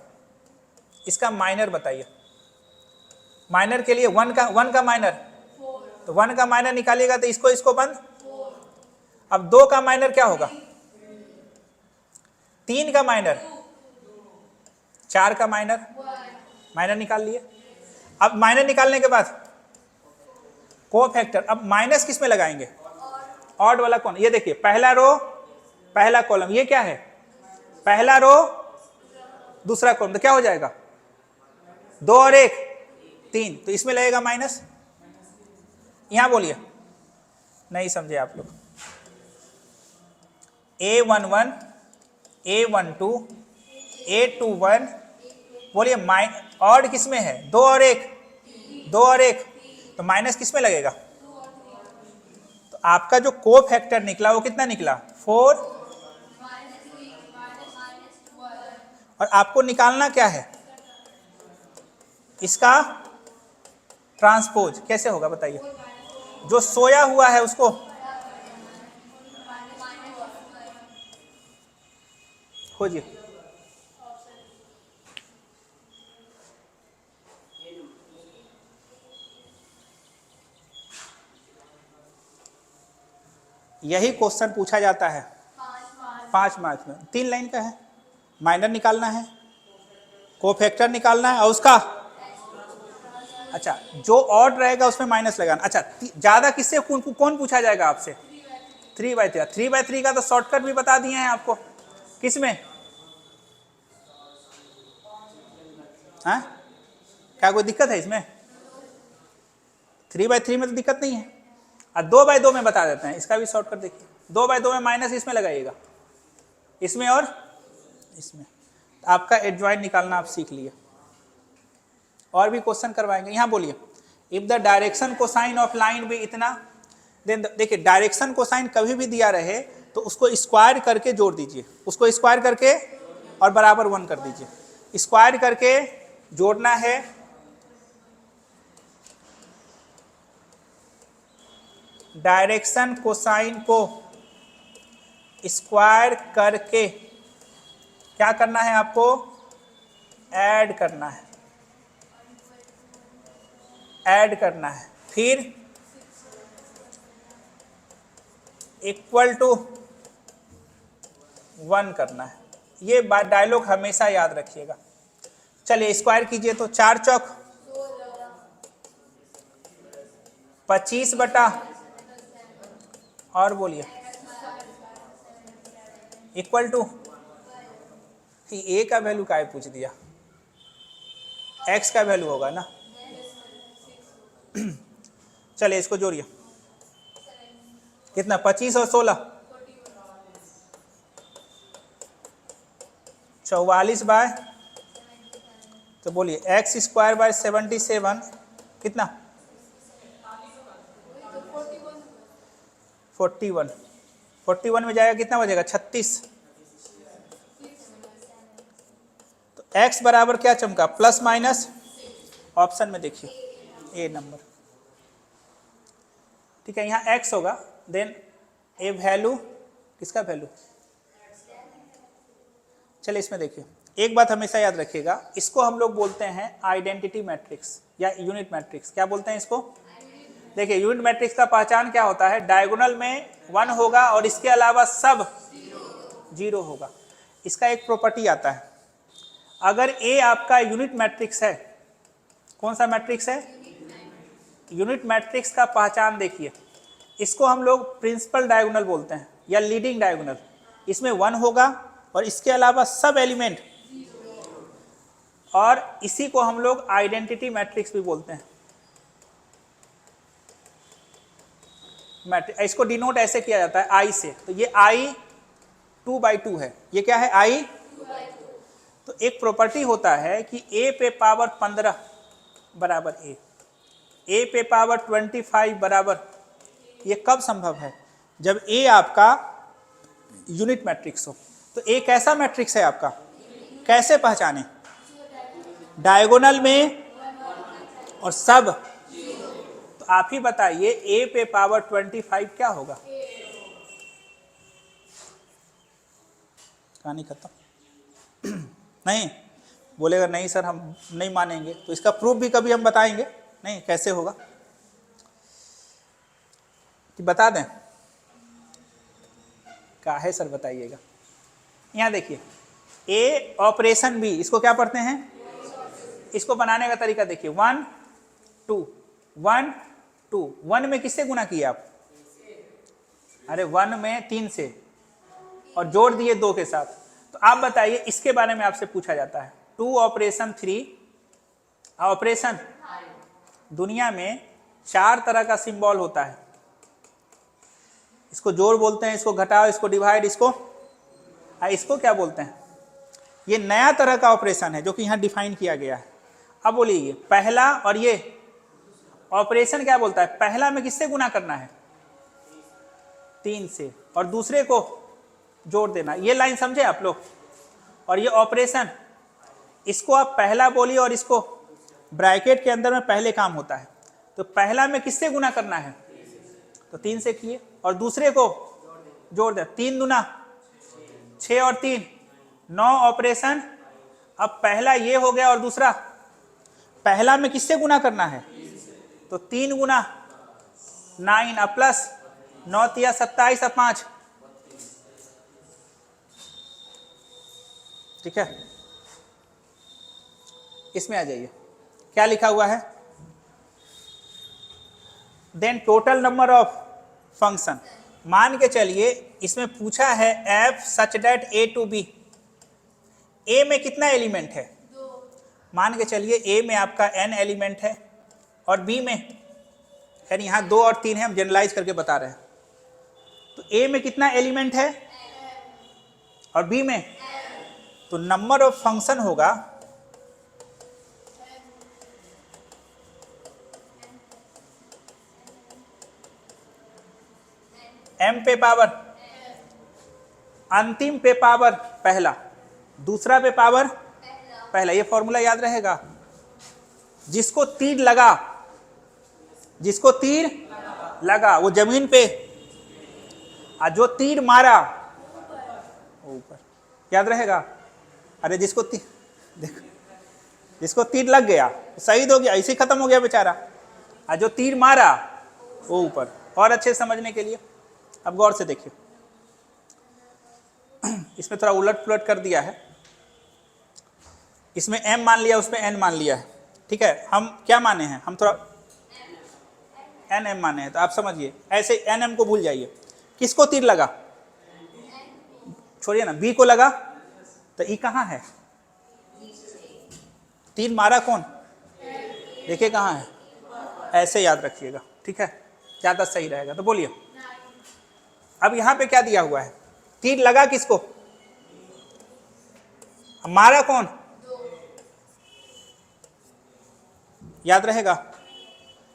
इसका माइनर बताइए। माइनर के लिए 1 का माइनर, तो 1 का माइनर निकालिएगा तो इसको बंद। अब 2 का माइनर क्या होगा, 3 का माइनर, 4 का माइनर निकाल लिए। अब माइनर निकालने के बाद कोफैक्टर, अब माइनस किस में लगाएंगे, ऑड वाला कौन, ये देखिए पहला रो पहला कॉलम, ये क्या है, पहला रो दूसरा कॉलम, तो क्या हो जाएगा 2 और 1 3, तो इसमें लगेगा माइनस। यहां बोलिए, नहीं समझे आप लोग, A11 A12 A21, बोलिए ऑड किस में है, 2 और 1 2 और 1, तो माइनस किस में लगेगा, तो आपका जो कोफैक्टर निकला वो कितना निकला 4, और आपको निकालना क्या है, इसका ट्रांसपोज कैसे होगा बताइए, जो सोया हुआ है उसको खोजिए। यही क्वेश्चन पूछा जाता है 5 मार्क्स में, 3 लाइन का है, माइनर निकालना है, कोफैक्टर निकालना है, और उसका, अच्छा जो ऑड रहेगा उसमें माइनस लगाना। अच्छा ज्यादा किससे कौन पूछा जाएगा आपसे, 3/3, 3/3 का तो शॉर्टकट भी बता दिए हैं आपको, किसमें, हाँ क्या कोई दिक्कत है इसमें, 3/3 में तो दिक्कत नहीं है। और 2/2 में बता देते हैं, इसका भी शॉर्टकट देखिए, 2/2 में माइनस इसमें लगाइएगा, इसमें और इसमें, तो आपका एडजॉइंट निकालना आप सीख लिए। और भी क्वेश्चन करवाएंगे, यहाँ बोलिए, if the direction cosine of line भी इतना, देन देखिए डायरेक्शन कोसाइन कभी भी दिया रहे तो उसको स्क्वायर करके जोड़ दीजिए, उसको स्क्वायर करके और बराबर 1 कर दीजिए। स्क्वायर करके जोड़ना है, डायरेक्शन कोसाइन को स्क्वायर करके क्या करना है आपको, ऐड करना है, ऐड करना है, फिर इक्वल टू 1 करना है। ये बात डायलॉग हमेशा याद रखिएगा। चलिए स्क्वायर कीजिए, तो 4 चौक 25 बटा, और बोलिए इक्वल टू, ए का वैल्यू का पूछ दिया, एक्स का वैल्यू होगा ना। चलिए इसको जोड़िए, कितना 25 और 16 44 बाय, तो बोलिए एक्स स्क्वायर बाय 77 कितना 41 में जाएगा कितना बचेगा 36, तो x बराबर क्या चमका, प्लस माइनस, ऑप्शन में देखिए ए नंबर, ठीक है, यहाँ x होगा, देन ए वैल्यू, किसका वैल्यू, चलिए इसमें देखिए, एक बात हमेशा याद रखिएगा, इसको हम लोग बोलते हैं आइडेंटिटी मैट्रिक्स या यूनिट मैट्रिक्स। क्या बोलते हैं इसको? देखिए यूनिट मैट्रिक्स का पहचान क्या होता है, डायगोनल में 1 होगा और इसके अलावा सब 0 होगा। इसका एक प्रॉपर्टी आता है, अगर ए आपका यूनिट मैट्रिक्स है, कौन सा मैट्रिक्स है? यूनिट मैट्रिक्स का पहचान देखिए, इसको हम लोग प्रिंसिपल डायगोनल बोलते हैं या लीडिंग डायगोनल। इसमें 1 होगा और इसके अलावा सब एलिमेंट, और इसी को हम लोग आइडेंटिटी मैट्रिक्स भी बोलते हैं। इसको डिनोट ऐसे किया जाता है आई से, तो ये आई 2/2 है। ये क्या है? आई। तो एक प्रॉपर्टी होता है कि a पे पावर 15 बराबर a पे पावर 25 बराबर, ये कब संभव है? जब a आपका यूनिट मैट्रिक्स हो। तो a कैसा मैट्रिक्स है आपका? कैसे पहचाने? डायगोनल में और सब। तो आप ही बताइए a पे पावर 25 क्या होगा? कहानी खत्म। नहीं बोलेगा नहीं सर हम नहीं मानेंगे, तो इसका प्रूफ भी कभी हम बताएंगे। नहीं कैसे होगा कि बता दें? क्या है सर बताइएगा। यहाँ देखिए ए ऑपरेशन बी, इसको क्या पढ़ते हैं? इसको बनाने का तरीका देखिए, 1 2 1 2। 1 में किससे गुना किए आप? अरे 1 में 3 से और जोड़ दिए 2 के साथ। तो आप बताइए, इसके बारे में आपसे पूछा जाता है 2 ऑपरेशन 3 ऑपरेशन। दुनिया में 4 तरह का सिंबल होता है, इसको जोड़ बोलते हैं, इसको घटाओ, इसको डिवाइड, इसको क्या बोलते हैं? ये नया तरह का ऑपरेशन है जो कि यहाँ डिफाइन किया गया है। अब बोलिए पहला और ये ऑपरेशन क्या बोलता है? पहला में किससे गुना करना है? 3 से, और दूसरे को जोड़ देना। ये लाइन समझे आप लोग? और ये ऑपरेशन, इसको आप पहला बोलिए और इसको ब्रैकेट के अंदर में पहले काम होता है। तो पहला में किससे गुना करना है? तो 3 से किए, और दूसरे को जोड़ दे। 3 दूना 6 और 3 9 ऑपरेशन। अब पहला ये हो गया और दूसरा, पहला में किससे गुना करना है? तो 3 गुना 9 अब प्लस 9 तिया 27 अब 5। ठीक है, इसमें आ जाइए, क्या लिखा हुआ है? Then total number of function. मान के चलिए इसमें पूछा है f such that a to b। a में कितना एलिमेंट है? 2। मान के चलिए a में आपका n एलिमेंट है और b में, यानी यहाँ 2 और 3 है, हम जनरलाइज करके बता रहे हैं। तो a में कितना एलिमेंट है और b में? तो नंबर ऑफ फंक्शन होगा m पे पावर, अंतिम पे पावर पहला, दूसरा पे पावर पहला। ये फॉर्मूला याद रहेगा। जिसको तीर लगा, जिसको तीर लगा वो जमीन पे, और जो तीर मारा ऊपर। याद रहेगा? अरे जिसको तीर, देखो जिसको तीर लग गया शहीद हो गया, ऐसे खत्म हो गया बेचारा, और जो तीर मारा वो ऊपर। और अच्छे समझने के लिए अब गौर से देखिए, इसमें थोड़ा उलट पुलट कर दिया है। इसमें m मान लिया, उसमें n मान लिया है। ठीक है, हम क्या माने हैं? हम थोड़ा n m माने हैं। तो आप समझिए, ऐसे n m को भूल जाइए। किसको तीर लगा? छोड़िए ना, b को लगा, तो e कहाँ है? तीर मारा कौन? देखिए कहाँ है, ऐसे याद रखिएगा। ठीक है, ज्यादा सही रहेगा। तो बोलिए अब यहां पे क्या दिया हुआ है? तीर लगा किसको? मारा कौन? याद रहेगा?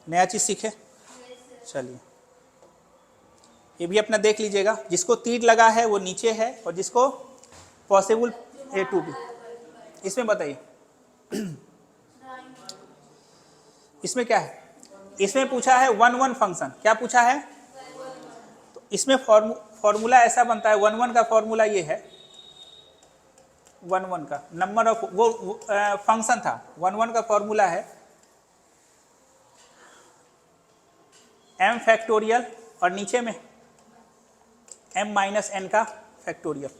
नया चीज सीखे। चलिए ये भी अपना देख लीजिएगा। जिसको तीर लगा है वो नीचे है, और जिसको पॉसिबल a टू b। इसमें बताइए इसमें क्या है? इसमें पूछा है 1 1 फंक्शन। क्या पूछा है? तो इसमें फॉर्मूला ऐसा बनता है, 1 1 का फॉर्मूला ये है, वन वन का नंबर ऑफ वो फंक्शन था, वन वन का फॉर्मूला है m फैक्टोरियल और नीचे में m माइनस n का फैक्टोरियल।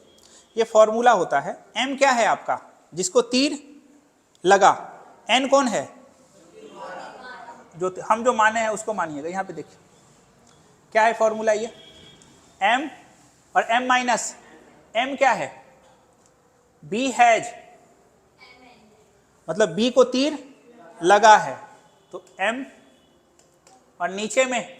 ये फॉर्मूला होता है। m क्या है आपका, जिसको तीर लगा, n कौन है, जो हम जो माने हैं उसको मानिएगा। यहाँ पे देखिए क्या है फॉर्मूला, ये m और m माइनस m क्या है, b हैज, मतलब b को तीर लगा है, तो m और नीचे में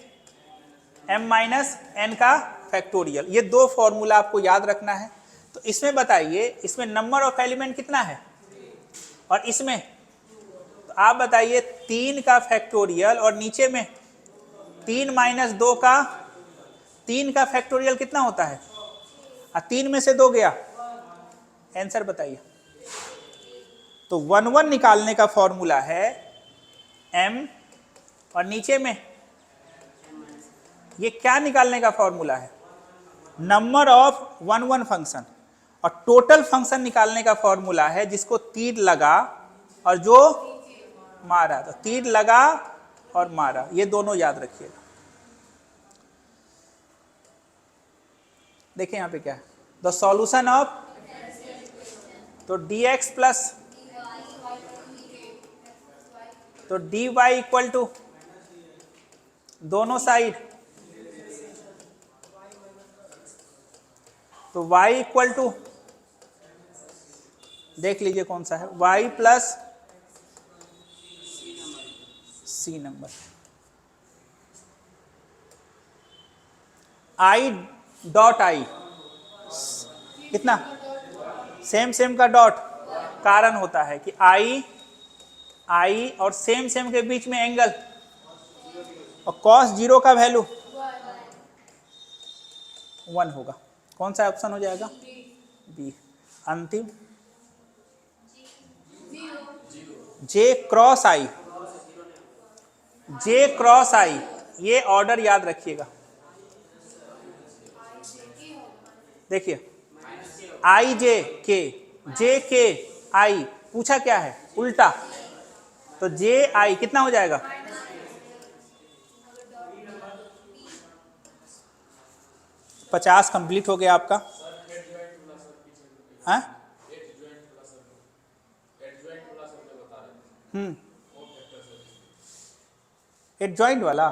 m माइनस n का फैक्टोरियल। ये दो फॉर्मूला आपको याद रखना है। तो इसमें बताइए, इसमें नंबर ऑफ एलिमेंट कितना है, और इसमें तो आप बताइए 3 का फैक्टोरियल और नीचे में 3 माइनस 2 का, 3 का फैक्टोरियल कितना होता है, 3 में से 2 गया, आंसर बताइए। तो 1 1 निकालने का फॉर्मूला है m और नीचे में ये क्या निकालने का फॉर्मूला है, नंबर ऑफ 1 1 फंक्शन, और टोटल फंक्शन निकालने का फॉर्मूला है जिसको तीर लगा और जो मारा। तो तीर लगा और मारा, ये दोनों याद रखिएगा। देखिए यहां पे क्या है, द सॉल्यूशन ऑफ, तो dx प्लस, तो dy इक्वल टू दोनों साइड, तो y इक्वल टू, देख लीजिए कौन सा है, y plus c number, i dot i कितना, सेम सेम का डॉट, कारण होता है कि i और सेम सेम के बीच में एंगल, और cos 0 का वैल्यू 1 होगा। कौन सा ऑप्शन हो जाएगा, बी। अंतिम j cross i, j cross i, ये ऑर्डर याद रखिएगा। देखिए i j k i, पूछा क्या है, उल्टा, तो j i कितना हो जाएगा, 50 कंप्लीट हो गया आपका। हाँ एडजॉइंट वाला